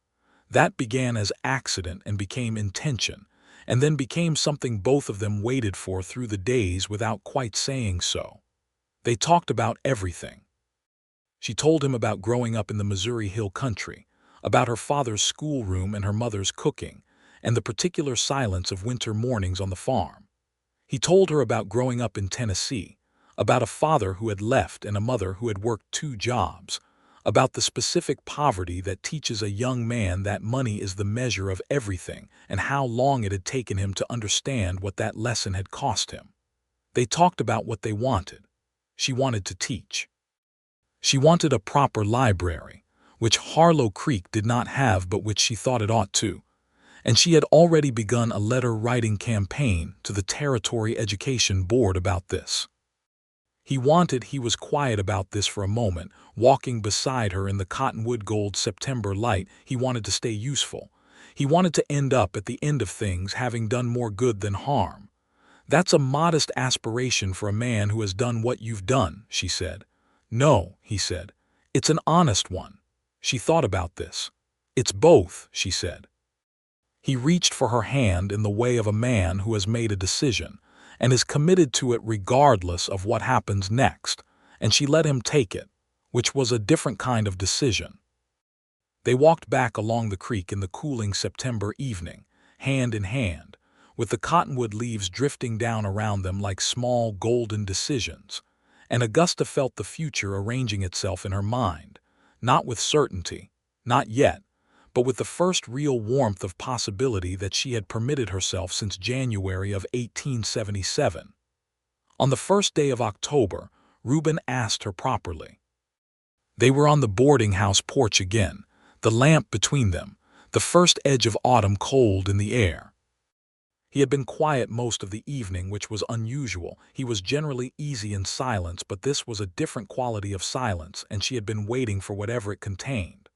That began as accident and became intention, and then became something both of them waited for through the days without quite saying so. They talked about everything. She told him about growing up in the Missouri Hill Country, about her father's schoolroom and her mother's cooking, and the particular silence of winter mornings on the farm. He told her about growing up in Tennessee, about a father who had left and a mother who had worked 2 jobs, about the specific poverty that teaches a young man that money is the measure of everything and how long it had taken him to understand what that lesson had cost him. They talked about what they wanted. She wanted to teach. She wanted a proper library, which Harlow Creek did not have but which she thought it ought to, and she had already begun a letter-writing campaign to the Territory Education Board about this. He was quiet about this for a moment, walking beside her in the cottonwood gold September light. He wanted to stay useful. He wanted to end up at the end of things having done more good than harm. "That's a modest aspiration for a man who has done what you've done," she said. "No," he said. "It's an honest one." She thought about this. "It's both," she said. He reached for her hand in the way of a man who has made a decision and is committed to it regardless of what happens next, and she let him take it, which was a different kind of decision. They walked back along the creek in the cooling September evening, hand in hand, with the cottonwood leaves drifting down around them like small golden decisions. And Augusta felt the future arranging itself in her mind, not with certainty, not yet, but with the first real warmth of possibility that she had permitted herself since January of 1877. On the first day of October, Reuben asked her properly. They were on the boarding house porch again, the lamp between them, the first edge of autumn cold in the air. He had been quiet most of the evening, which was unusual. He was generally easy in silence, but this was a different quality of silence, and she had been waiting for whatever it contained.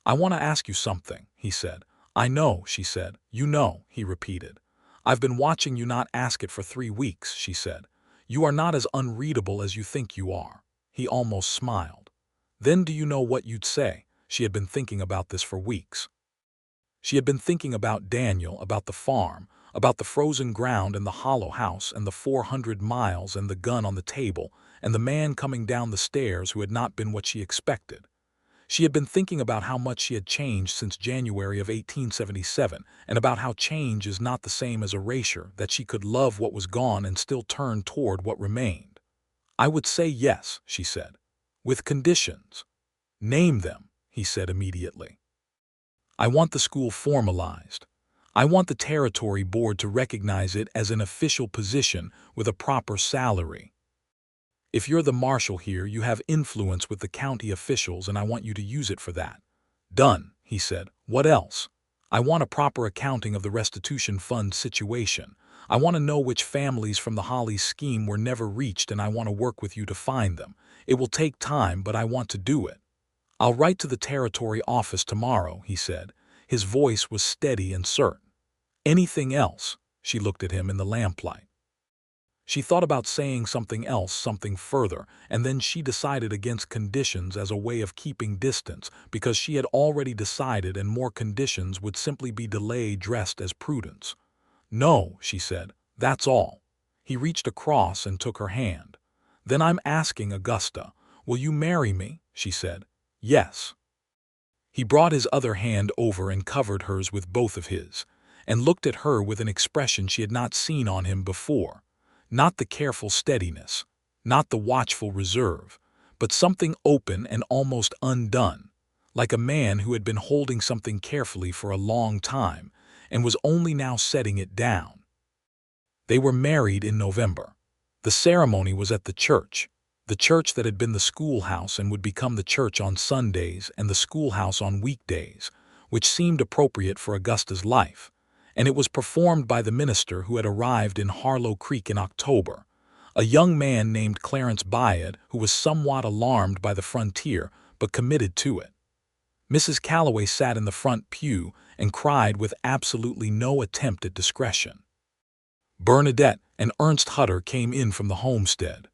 "I want to ask you something," he said. "I know," she said. "You know," he repeated. "I've been watching you not ask it for 3 weeks," she said. "You are not as unreadable as you think you are." He almost smiled. "Then do you know what you'd say?" She had been thinking about this for weeks. She had been thinking about Daniel, about the farm, about the frozen ground and the hollow house and the 400 miles and the gun on the table and the man coming down the stairs who had not been what she expected. She had been thinking about how much she had changed since January of 1877 and about how change is not the same as erasure, that she could love what was gone and still turn toward what remained. "I would say yes," she said, "with conditions." "Name them," he said immediately. "I want the school formalized. I want the territory board to recognize it as an official position with a proper salary. If you're the marshal here, you have influence with the county officials, and I want you to use it for that." "Done," he said. "What else?" "I want a proper accounting of the restitution fund situation. I want to know which families from the Hollies scheme were never reached, and I want to work with you to find them. It will take time, but I want to do it." "I'll write to the territory office tomorrow," he said. His voice was steady and certain. "Anything else?" She looked at him in the lamplight. She thought about saying something else, something further, and then she decided against conditions as a way of keeping distance, because she had already decided, and more conditions would simply be delay dressed as prudence. "No," she said, "that's all." He reached across and took her hand. "Then I'm asking Augusta, will you marry me?" she said. "Yes." He brought his other hand over and covered hers with both of his, and looked at her with an expression she had not seen on him before. Not the careful steadiness, not the watchful reserve, but something open and almost undone, like a man who had been holding something carefully for a long time and was only now setting it down. They were married in November. The ceremony was at the church that had been the schoolhouse and would become the church on Sundays and the schoolhouse on weekdays, which seemed appropriate for Augusta's life, and it was performed by the minister who had arrived in Harlow Creek in October, a young man named Clarence Byad, who was somewhat alarmed by the frontier but committed to it. Mrs. Calloway sat in the front pew and cried with absolutely no attempt at discretion. Bernadette and Ernst Hutter came in from the homestead.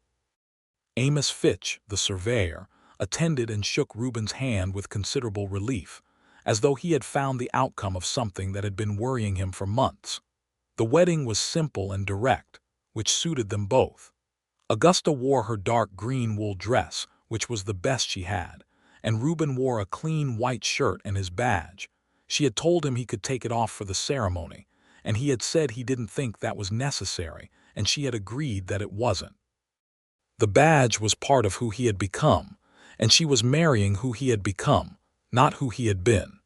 Amos Fitch, the surveyor, attended and shook Reuben's hand with considerable relief, as though he had found the outcome of something that had been worrying him for months. The wedding was simple and direct, which suited them both. Augusta wore her dark green wool dress, which was the best she had, and Reuben wore a clean white shirt and his badge. She had told him he could take it off for the ceremony, and he had said he didn't think that was necessary, and she had agreed that it wasn't. The badge was part of who he had become, and she was marrying who he had become, not who he had been.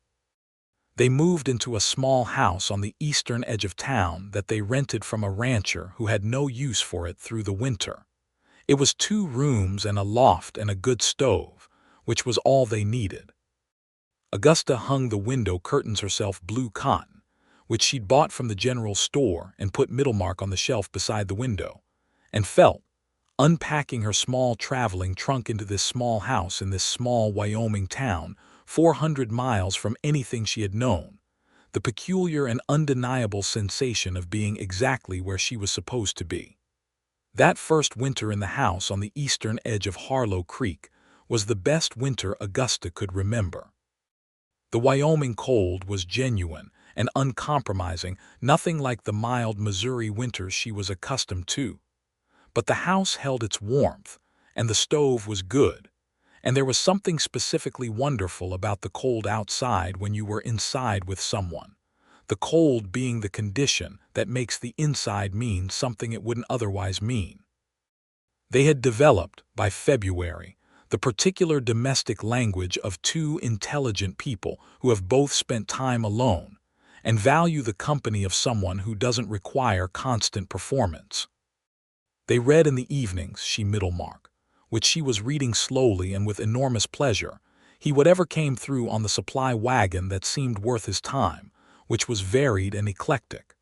They moved into a small house on the eastern edge of town that they rented from a rancher who had no use for it through the winter. It was 2 rooms and a loft and a good stove, which was all they needed. Augusta hung the window curtains herself blue cotton, which she'd bought from the general store, and put Middlemark on the shelf beside the window, and felt, unpacking her small traveling trunk into this small house in this small Wyoming town, 400 miles from anything she had known, the peculiar and undeniable sensation of being exactly where she was supposed to be. That first winter in the house on the eastern edge of Harlow Creek was the best winter Augusta could remember. The Wyoming cold was genuine and uncompromising, nothing like the mild Missouri winters she was accustomed to. But the house held its warmth, and the stove was good, and there was something specifically wonderful about the cold outside when you were inside with someone, the cold being the condition that makes the inside mean something it wouldn't otherwise mean. They had developed, by February, the particular domestic language of two intelligent people who have both spent time alone and value the company of someone who doesn't require constant performance. They read in the evenings, she Middlemark, which she was reading slowly and with enormous pleasure, he whatever came through on the supply wagon that seemed worth his time, which was varied and eclectic.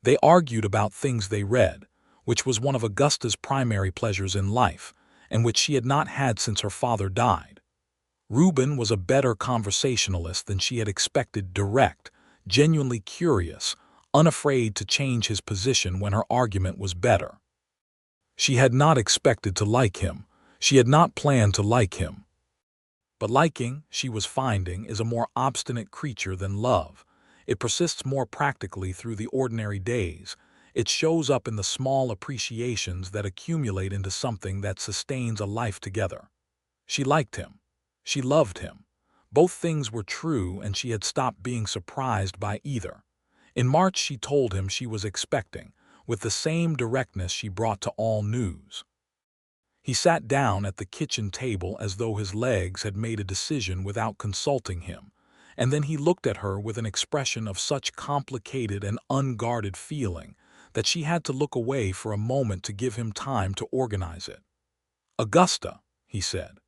They argued about things they read, which was one of Augusta's primary pleasures in life, and which she had not had since her father died. Reuben was a better conversationalist than she had expected, direct, genuinely curious, unafraid to change his position when her argument was better. She had not expected to like him. She had not planned to like him. But liking, she was finding, is a more obstinate creature than love. It persists more practically through the ordinary days. It shows up in the small appreciations that accumulate into something that sustains a life together. She liked him. She loved him. Both things were true, and she had stopped being surprised by either. In March she told him she was expecting, with the same directness she brought to all news. He sat down at the kitchen table as though his legs had made a decision without consulting him, and then he looked at her with an expression of such complicated and unguarded feeling that she had to look away for a moment to give him time to organize it. "Augusta," he said.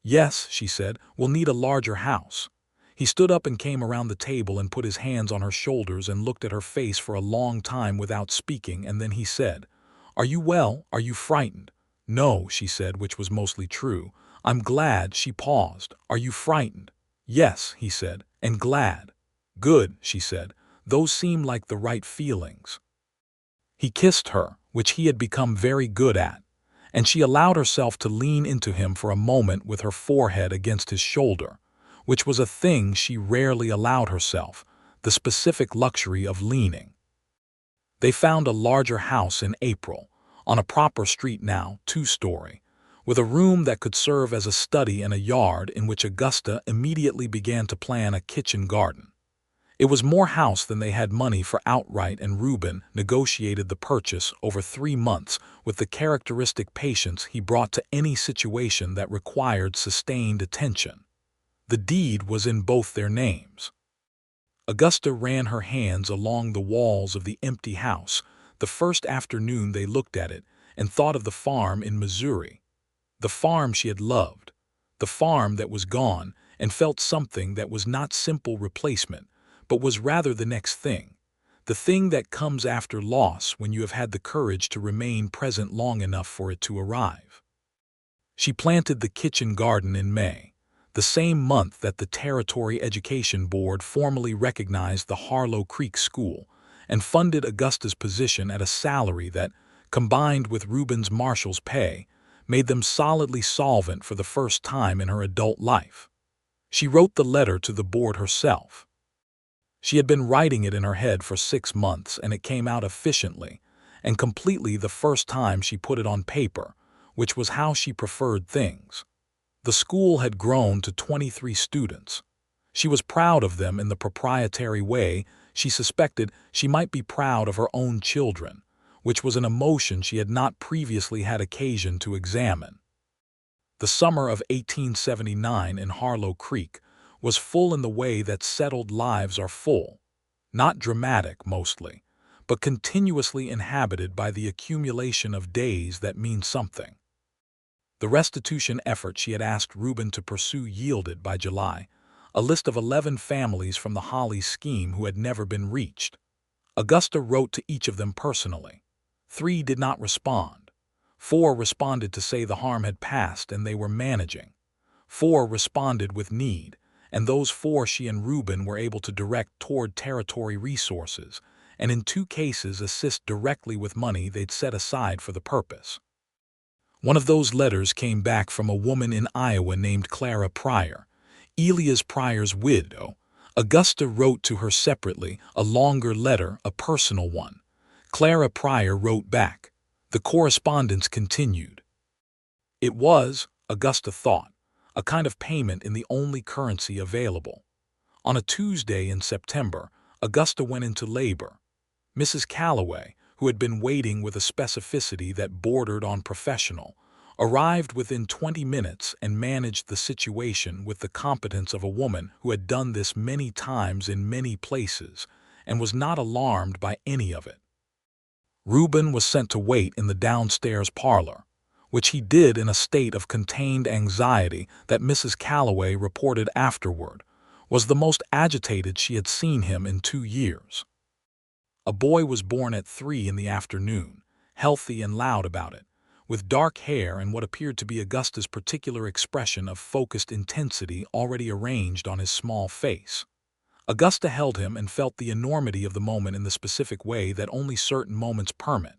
"Yes," she said, "we'll need a larger house." He stood up and came around the table and put his hands on her shoulders and looked at her face for a long time without speaking, and then he said, "Are you well? Are you frightened?" "No," she said, which was mostly true. "I'm glad." She paused. "Are you frightened?" "Yes," he said, "and glad." "Good," she said. "Those seem like the right feelings." He kissed her, which he had become very good at, and she allowed herself to lean into him for a moment with her forehead against his shoulder, which was a thing she rarely allowed herself, the specific luxury of leaning. They found a larger house in April, on a proper street now, 2-story, with a room that could serve as a study and a yard in which Augusta immediately began to plan a kitchen garden. It was more house than they had money for outright, and Reuben negotiated the purchase over 3 months with the characteristic patience he brought to any situation that required sustained attention. The deed was in both their names. Augusta ran her hands along the walls of the empty house the first afternoon they looked at it, and thought of the farm in Missouri. The farm she had loved. The farm that was gone, and felt something that was not simple replacement, but was rather the next thing. The thing that comes after loss when you have had the courage to remain present long enough for it to arrive. She planted the kitchen garden in May, the same month that the Territory Education Board formally recognized the Harlow Creek School and funded Augusta's position at a salary that, combined with Reuben's marshal's pay, made them solidly solvent for the first time in her adult life. She wrote the letter to the board herself. She had been writing it in her head for 6 months, and it came out efficiently and completely the first time she put it on paper, which was how she preferred things. The school had grown to 23 students. She was proud of them in the proprietary way she suspected she might be proud of her own children, which was an emotion she had not previously had occasion to examine. The summer of 1879 in Harlow Creek was full in the way that settled lives are full, not dramatic mostly, but continuously inhabited by the accumulation of days that mean something. The restitution effort she had asked Reuben to pursue yielded, by July, a list of 11 families from the Holly scheme who had never been reached. Augusta wrote to each of them personally. 3 did not respond. 4 responded to say the harm had passed and they were managing. 4 responded with need, and those 4 she and Reuben were able to direct toward Territory resources, and in 2 cases assist directly with money they'd set aside for the purpose. One of those letters came back from a woman in Iowa named Clara Pryor, Elias Pryor's widow. Augusta wrote to her separately, a longer letter, a personal one. Clara Pryor wrote back. The correspondence continued. It was, Augusta thought, a kind of payment in the only currency available. On a Tuesday in September, Augusta went into labor. Mrs. Calloway, who had been waiting with a specificity that bordered on professional, arrived within 20 minutes and managed the situation with the competence of a woman who had done this many times in many places and was not alarmed by any of it. Reuben was sent to wait in the downstairs parlor, which he did in a state of contained anxiety that Mrs. Calloway reported afterward was the most agitated she had seen him in 2 years. A boy was born at 3 in the afternoon, healthy and loud about it, with dark hair and what appeared to be Augusta's particular expression of focused intensity already arranged on his small face. Augusta held him and felt the enormity of the moment in the specific way that only certain moments permit,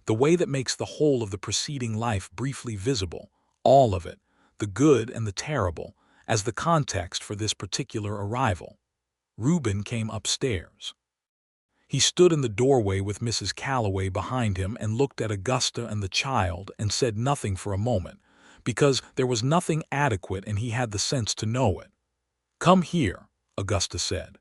the way that makes the whole of the preceding life briefly visible, all of it, the good and the terrible, as the context for this particular arrival. Reuben came upstairs. He stood in the doorway with Mrs. Calloway behind him and looked at Augusta and the child and said nothing for a moment, because there was nothing adequate and he had the sense to know it. "Come here," Augusta said.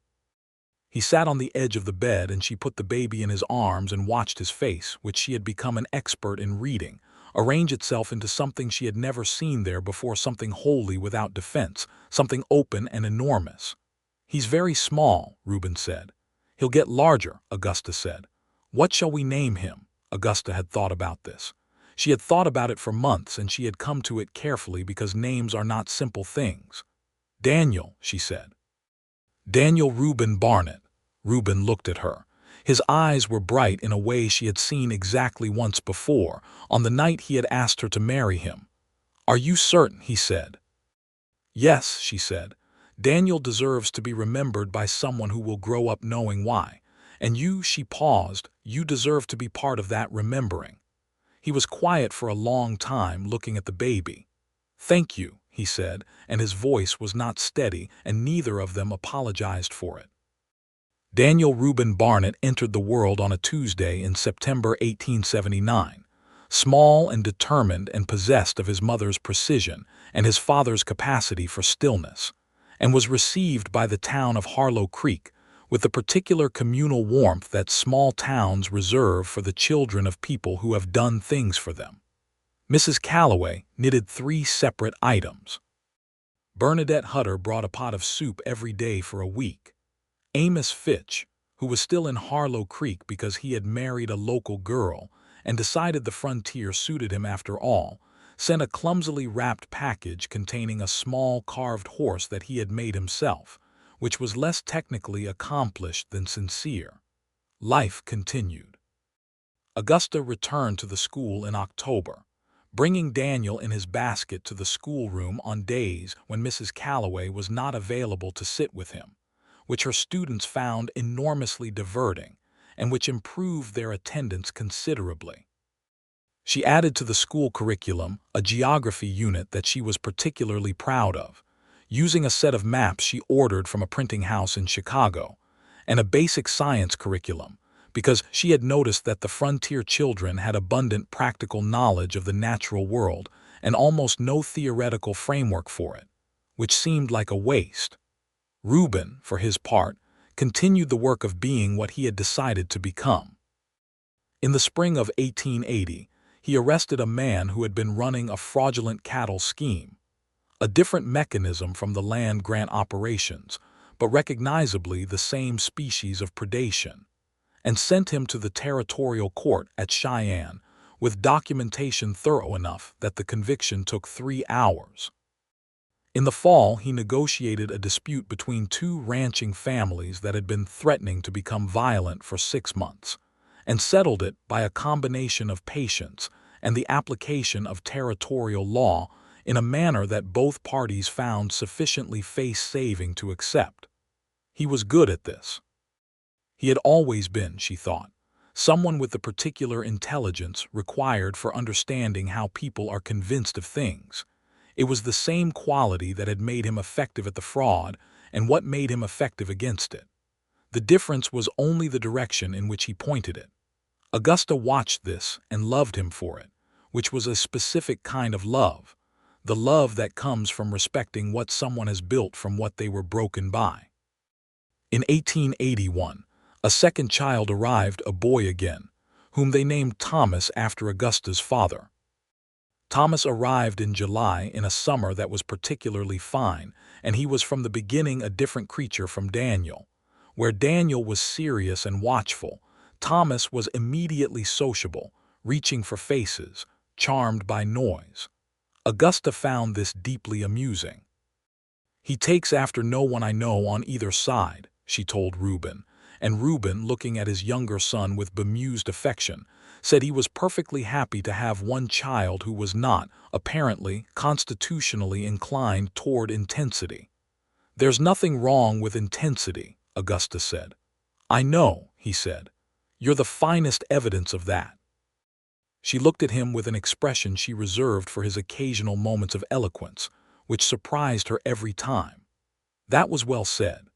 He sat on the edge of the bed and she put the baby in his arms and watched his face, which she had become an expert in reading, arrange itself into something she had never seen there before, something wholly without defense, something open and enormous. "He's very small," Reuben said. "He'll get larger," Augusta said. "What shall we name him?" Augusta had thought about this. She had thought about it for months and she had come to it carefully because names are not simple things. "Daniel," she said. "Daniel Reuben Barnett." Reuben looked at her. His eyes were bright in a way she had seen exactly once before, on the night he had asked her to marry him. "Are you certain?" he said. "Yes," she said. "Daniel deserves to be remembered by someone who will grow up knowing why. And you," she paused, "you deserve to be part of that remembering." He was quiet for a long time, looking at the baby. "Thank you," he said, and his voice was not steady, and neither of them apologized for it. Daniel Reuben Barnett entered the world on a Tuesday in September 1879, small and determined and possessed of his mother's precision and his father's capacity for stillness, and was received by the town of Harlow Creek with the particular communal warmth that small towns reserve for the children of people who have done things for them. Mrs. Calloway knitted 3 separate items. Bernadette Hutter brought a pot of soup every day for a week. Amos Fitch, who was still in Harlow Creek because he had married a local girl and decided the frontier suited him after all, sent a clumsily wrapped package containing a small carved horse that he had made himself, which was less technically accomplished than sincere. Life continued. Augusta returned to the school in October, bringing Daniel in his basket to the schoolroom on days when Mrs. Calloway was not available to sit with him, which her students found enormously diverting and which improved their attendance considerably. She added to the school curriculum a geography unit that she was particularly proud of, using a set of maps she ordered from a printing house in Chicago, and a basic science curriculum, because she had noticed that the frontier children had abundant practical knowledge of the natural world and almost no theoretical framework for it, which seemed like a waste. Reuben, for his part, continued the work of being what he had decided to become. In the spring of 1880, he arrested a man who had been running a fraudulent cattle scheme, a different mechanism from the land grant operations, but recognizably the same species of predation, and sent him to the territorial court at Cheyenne with documentation thorough enough that the conviction took 3 hours. In the fall, he negotiated a dispute between 2 ranching families that had been threatening to become violent for 6 months, and settled it by a combination of patience and the application of territorial law in a manner that both parties found sufficiently face-saving to accept. He was good at this. He had always been, she thought, someone with the particular intelligence required for understanding how people are convinced of things. It was the same quality that had made him effective at the fraud and what made him effective against it. The difference was only the direction in which he pointed it. Augusta watched this and loved him for it, which was a specific kind of love, the love that comes from respecting what someone has built from what they were broken by. In 1881, A second child arrived, a boy again, whom they named Thomas after Augusta's father. Thomas arrived in July in a summer that was particularly fine, and he was from the beginning a different creature from Daniel. Where Daniel was serious and watchful, Thomas was immediately sociable, reaching for faces, charmed by noise. Augusta found this deeply amusing. "He takes after no one I know on either side," she told Reuben, and Reuben, looking at his younger son with bemused affection, said he was perfectly happy to have one child who was not, apparently, constitutionally inclined toward intensity. "There's nothing wrong with intensity," Augusta said. "I know," he said. "You're the finest evidence of that." She looked at him with an expression she reserved for his occasional moments of eloquence, which surprised her every time. "That was well said.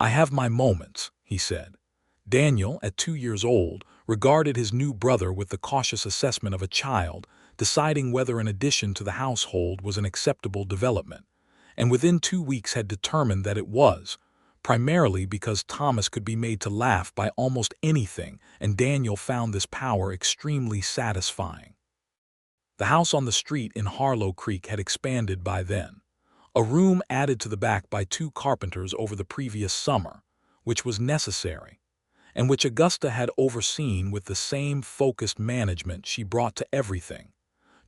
I have my moments," he said. Daniel, at 2 years old, regarded his new brother with the cautious assessment of a child, deciding whether an addition to the household was an acceptable development, and within 2 weeks had determined that it was, primarily because Thomas could be made to laugh by almost anything, and Daniel found this power extremely satisfying. The house on the street in Harlow Creek had expanded by then. A room added to the back by 2 carpenters over the previous summer, which was necessary, and which Augusta had overseen with the same focused management she brought to everything,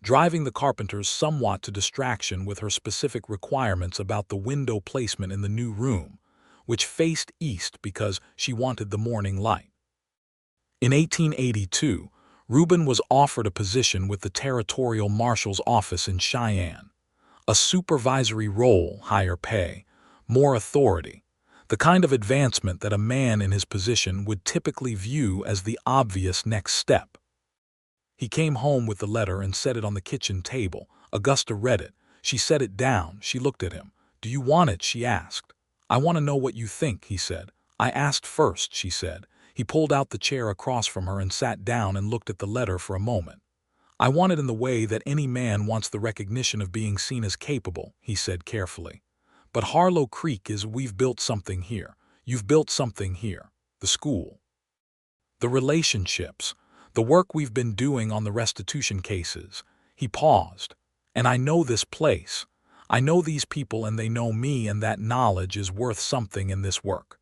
driving the carpenters somewhat to distraction with her specific requirements about the window placement in the new room, which faced east because she wanted the morning light. In 1882, Reuben was offered a position with the territorial marshal's office in Cheyenne. A supervisory role, higher pay, more authority, the kind of advancement that a man in his position would typically view as the obvious next step. He came home with the letter and set it on the kitchen table. Augusta read it. She set it down. She looked at him. "Do you want it?" she asked. "I want to know what you think," he said. "I asked first," she said. He pulled out the chair across from her and sat down and looked at the letter for a moment. "I want it in the way that any man wants the recognition of being seen as capable," he said carefully. "But Harlow Creek is we've built something here. You've built something here. The school. The relationships. The work we've been doing on the restitution cases." He paused. "And I know this place. I know these people and they know me, and that knowledge is worth something in this work.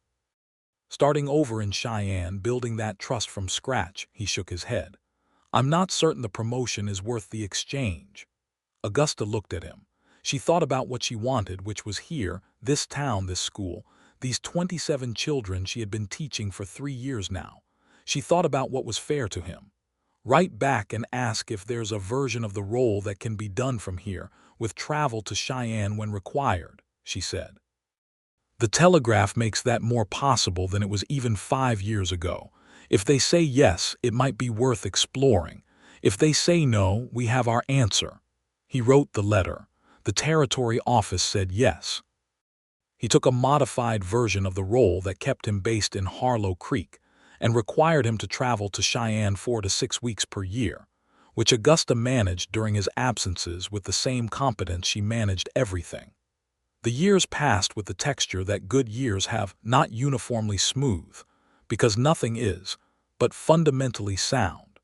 Starting over in Cheyenne, building that trust from scratch," he shook his head. "I'm not certain the promotion is worth the exchange." Augusta looked at him. She thought about what she wanted, which was here, this town, this school, these 27 children she had been teaching for 3 years now. She thought about what was fair to him. "Write back and ask if there's a version of the role that can be done from here, with travel to Cheyenne when required," she said. "The Telegraph makes that more possible than it was even 5 years ago. If they say yes, it might be worth exploring. If they say no, we have our answer." He wrote the letter. The territory office said yes. He took a modified version of the role that kept him based in Harlow Creek and required him to travel to Cheyenne 4 to 6 weeks per year, which Augusta managed during his absences with the same competence she managed everything. The years passed with the texture that good years have, not uniformly smooth, because nothing is, but fundamentally sound.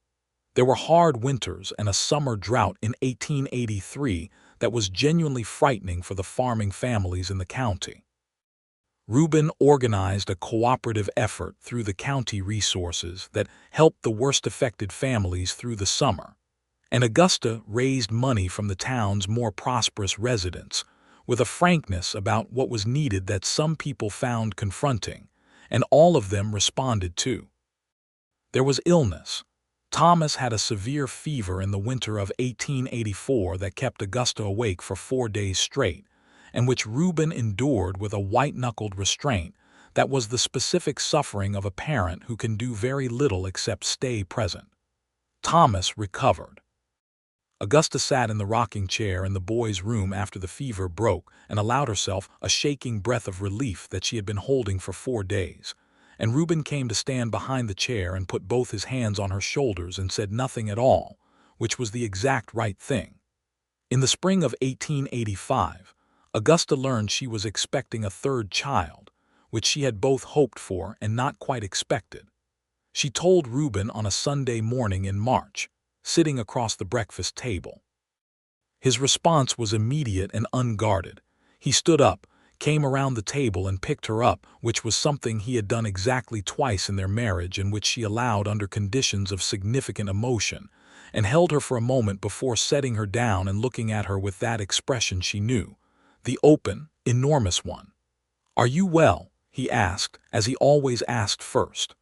There were hard winters and a summer drought in 1883 that was genuinely frightening for the farming families in the county. Reuben organized a cooperative effort through the county resources that helped the worst-affected families through the summer, and Augusta raised money from the town's more prosperous residents, with a frankness about what was needed that some people found confronting, and all of them responded to. There was illness. Thomas had a severe fever in the winter of 1884 that kept Augusta awake for 4 days straight, and which Reuben endured with a white-knuckled restraint that was the specific suffering of a parent who can do very little except stay present. Thomas recovered. Augusta sat in the rocking chair in the boys' room after the fever broke and allowed herself a shaking breath of relief that she had been holding for 4 days, and Reuben came to stand behind the chair and put both his hands on her shoulders and said nothing at all, which was the exact right thing. In the spring of 1885, Augusta learned she was expecting a 3rd child, which she had both hoped for and not quite expected. She told Reuben on a Sunday morning in March, sitting across the breakfast table. His response was immediate and unguarded. He stood up, came around the table and picked her up, which was something he had done exactly twice in their marriage and which she allowed under conditions of significant emotion, and held her for a moment before setting her down and looking at her with that expression she knew, the open, enormous one. "Are you well?" he asked, as he always asked first.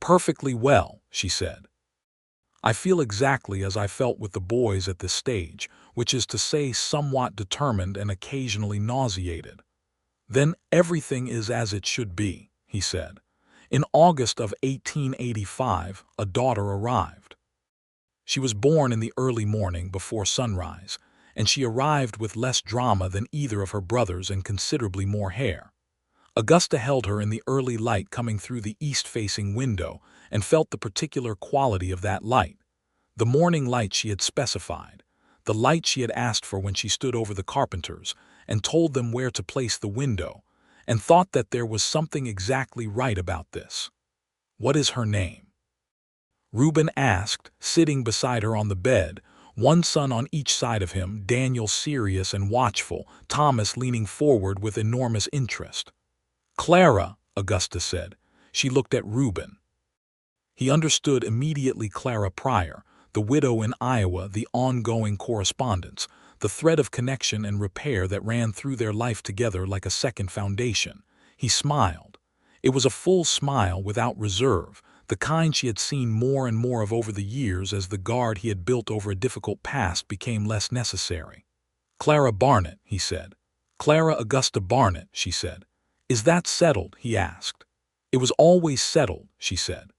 "Perfectly well," she said. "I feel exactly as I felt with the boys at this stage, which is to say somewhat determined and occasionally nauseated." "Then everything is as it should be," he said. In August of 1885, a daughter arrived. She was born in the early morning before sunrise, and she arrived with less drama than either of her brothers and considerably more hair. Augusta held her in the early light coming through the east-facing window and felt the particular quality of that light. The morning light she had specified, the light she had asked for when she stood over the carpenters and told them where to place the window, and thought that there was something exactly right about this. "What is her name?" Reuben asked, sitting beside her on the bed, one son on each side of him, Daniel serious and watchful, Thomas leaning forward with enormous interest. "Clara," Augusta said. She looked at Reuben. He understood immediately. Clara Pryor, the widow in Iowa, the ongoing correspondence, the thread of connection and repair that ran through their life together like a second foundation. He smiled. It was a full smile without reserve, the kind she had seen more and more of over the years as the guard he had built over a difficult past became less necessary. "Clara Barnett," he said. "Clara Augusta Barnett," she said. "Is that settled?" he asked. "It was always settled," she said.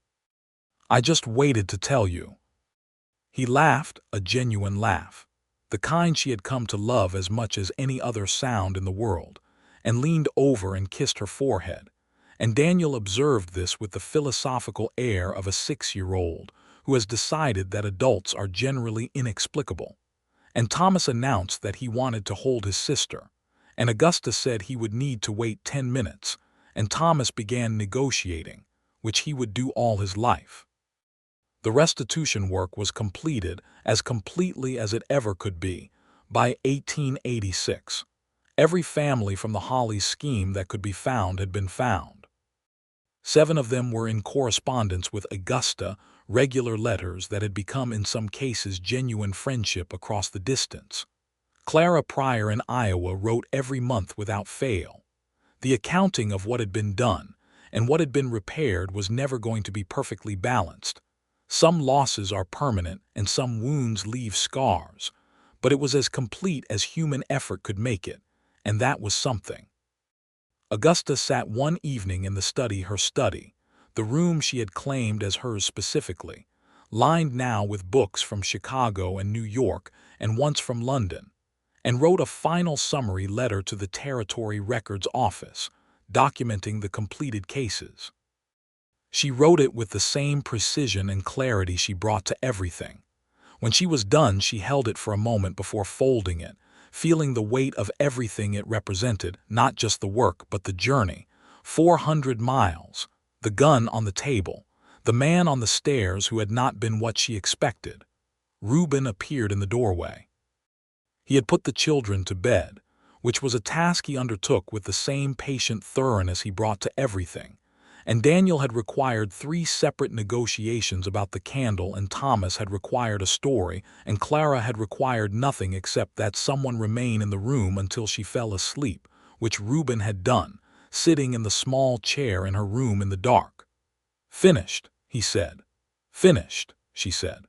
"I just waited to tell you." He laughed, a genuine laugh, the kind she had come to love as much as any other sound in the world, and leaned over and kissed her forehead. And Daniel observed this with the philosophical air of a 6-year-old who has decided that adults are generally inexplicable. And Thomas announced that he wanted to hold his sister, and Augusta said he would need to wait 10 minutes, and Thomas began negotiating, which he would do all his life. The restitution work was completed as completely as it ever could be by 1886. Every family from the Hollies scheme that could be found had been found. 7 of them were in correspondence with Augusta, regular letters that had become in some cases genuine friendship across the distance. Clara Pryor in Iowa wrote every month without fail. The accounting of what had been done and what had been repaired was never going to be perfectly balanced. Some losses are permanent and some wounds leave scars, but it was as complete as human effort could make it, and that was something. Augusta sat one evening in the study, her study, the room she had claimed as hers specifically, lined now with books from Chicago and New York and once from London, and wrote a final summary letter to the Territory Records Office, documenting the completed cases. She wrote it with the same precision and clarity she brought to everything. When she was done, she held it for a moment before folding it, feeling the weight of everything it represented, not just the work but the journey, 400 miles, the gun on the table, the man on the stairs who had not been what she expected. Reuben appeared in the doorway. He had put the children to bed, which was a task he undertook with the same patient thoroughness he brought to everything, and Daniel had required 3 separate negotiations about the candle, and Thomas had required a story, and Clara had required nothing except that someone remain in the room until she fell asleep, which Reuben had done, sitting in the small chair in her room in the dark. "Finished," he said. "Finished," she said.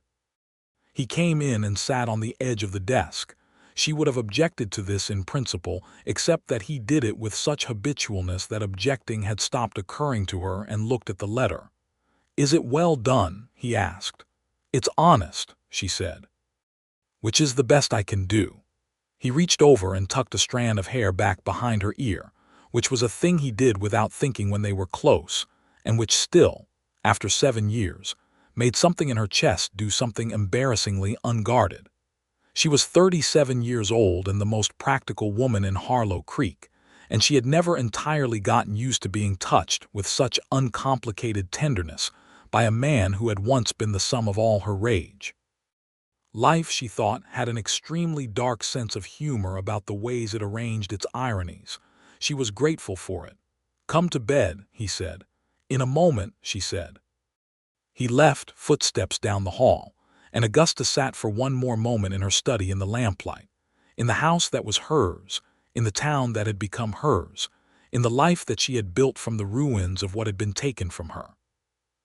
He came in and sat on the edge of the desk. She would have objected to this in principle, except that he did it with such habitualness that objecting had stopped occurring to her, and looked at the letter. "Is it well done?" he asked. "It's honest," she said. "Which is the best I can do." He reached over and tucked a strand of hair back behind her ear, which was a thing he did without thinking when they were close, and which still, after 7 years, made something in her chest do something embarrassingly unguarded. She was 37 years old and the most practical woman in Harlow Creek, and she had never entirely gotten used to being touched with such uncomplicated tenderness by a man who had once been the sum of all her rage. Life, she thought, had an extremely dark sense of humor about the ways it arranged its ironies. She was grateful for it. "Come to bed," he said. "In a moment," she said. He left, footsteps down the hall, and Augusta sat for one more moment in her study in the lamplight, in the house that was hers, in the town that had become hers, in the life that she had built from the ruins of what had been taken from her.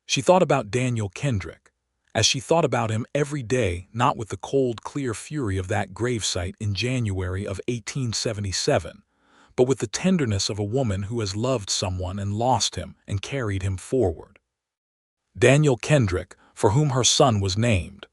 She thought about Daniel Kendrick, as she thought about him every day, not with the cold, clear fury of that gravesite in January of 1877, but with the tenderness of a woman who has loved someone and lost him and carried him forward. Daniel Kendrick, for whom her son was named.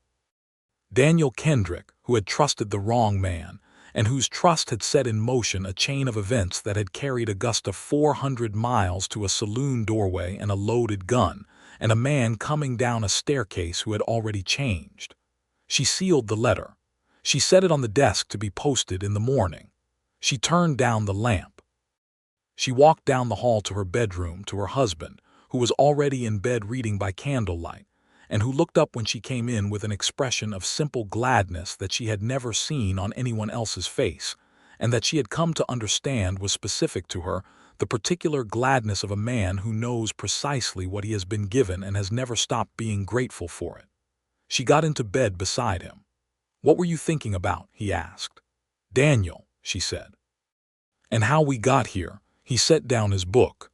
Daniel Kendrick, who had trusted the wrong man, and whose trust had set in motion a chain of events that had carried Augusta 400 miles to a saloon doorway and a loaded gun, and a man coming down a staircase who had already changed. She sealed the letter. She set it on the desk to be posted in the morning. She turned down the lamp. She walked down the hall to her bedroom, to her husband, who was already in bed reading by candlelight, and who looked up when she came in with an expression of simple gladness that she had never seen on anyone else's face, and that she had come to understand was specific to her, the particular gladness of a man who knows precisely what he has been given and has never stopped being grateful for it. She got into bed beside him. "What were you thinking about?" he asked. "Daniel," she said. "And how we got here." He set down his book.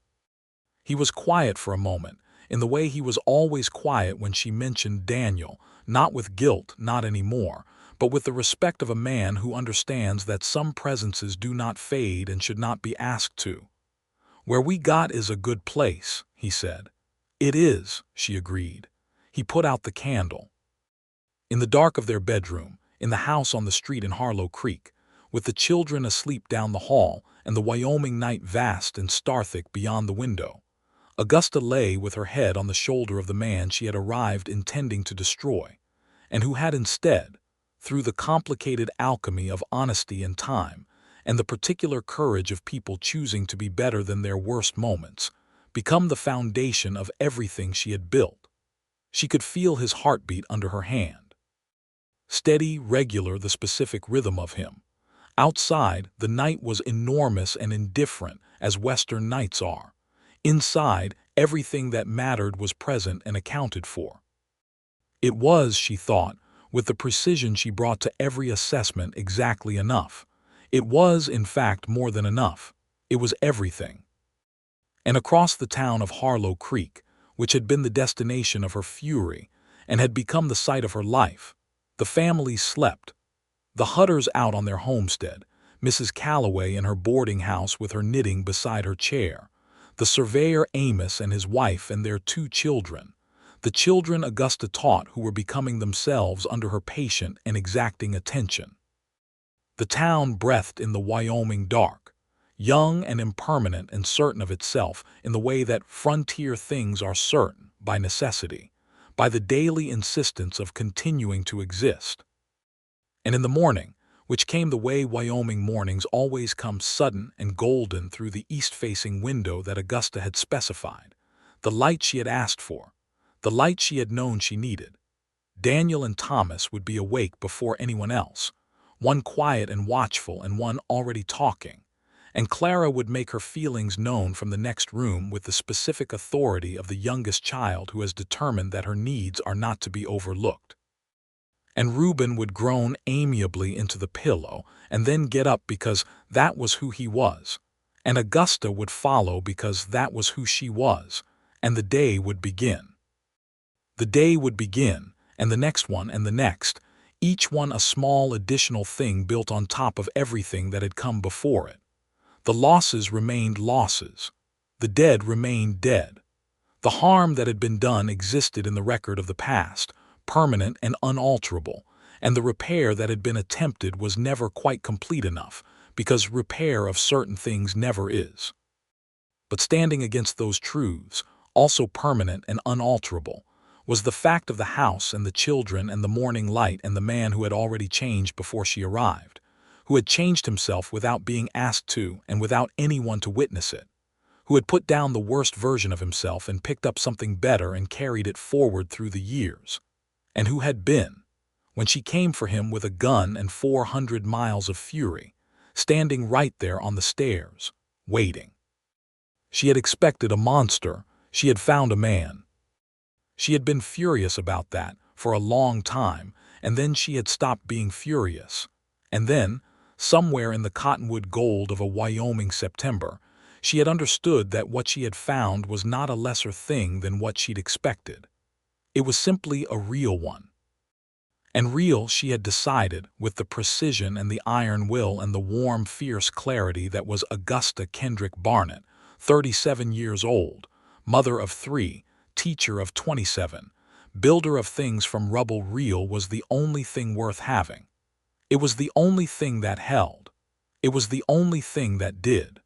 He was quiet for a moment, in the way he was always quiet when she mentioned Daniel, not with guilt, not anymore, but with the respect of a man who understands that some presences do not fade and should not be asked to. "Where we got is a good place," he said. "It is," she agreed. He put out the candle. In the dark of their bedroom, in the house on the street in Harlow Creek, with the children asleep down the hall and the Wyoming night vast and star-thick beyond the window, Augusta lay with her head on the shoulder of the man she had arrived intending to destroy, and who had instead, through the complicated alchemy of honesty and time, and the particular courage of people choosing to be better than their worst moments, become the foundation of everything she had built. She could feel his heartbeat under her hand. Steady, regular, the specific rhythm of him. Outside, the night was enormous and indifferent, as Western nights are. Inside, everything that mattered was present and accounted for. It was, she thought, with the precision she brought to every assessment, exactly enough. It was, in fact, more than enough. It was everything. And across the town of Harlow Creek, which had been the destination of her fury and had become the site of her life, the families slept. The Hutters out on their homestead, Mrs. Calloway in her boarding house with her knitting beside her chair, the surveyor Amos and his wife and their 2 children, the children Augusta taught who were becoming themselves under her patient and exacting attention. The town breathed in the Wyoming dark, young and impermanent and certain of itself in the way that frontier things are certain, by necessity, by the daily insistence of continuing to exist. And in the morning, which came the way Wyoming mornings always come, sudden and golden through the east-facing window that Augusta had specified, the light she had asked for, the light she had known she needed, Daniel and Thomas would be awake before anyone else, one quiet and watchful and one already talking, and Clara would make her feelings known from the next room with the specific authority of the youngest child who has determined that her needs are not to be overlooked. And Reuben would groan amiably into the pillow and then get up because that was who he was, and Augusta would follow because that was who she was, and the day would begin. The day would begin, and the next one and the next, each one a small additional thing built on top of everything that had come before it. The losses remained losses. The dead remained dead. The harm that had been done existed in the record of the past, permanent and unalterable, and the repair that had been attempted was never quite complete enough, because repair of certain things never is. But standing against those truths, also permanent and unalterable, was the fact of the house and the children and the morning light and the man who had already changed before she arrived, who had changed himself without being asked to and without anyone to witness it, who had put down the worst version of himself and picked up something better and carried it forward through the years, and who had been, when she came for him with a gun and 400 miles of fury, standing right there on the stairs, waiting. She had expected a monster. She had found a man. She had been furious about that for a long time, and then she had stopped being furious. And then, somewhere in the cottonwood gold of a Wyoming September, she had understood that what she had found was not a lesser thing than what she'd expected. It was simply a real one. And real, she had decided, with the precision and the iron will and the warm, fierce clarity that was Augusta Kendrick Barnett, 37 years old, mother of 3, teacher of 27, builder of things from rubble. Real was the only thing worth having. It was the only thing that held. It was the only thing that did.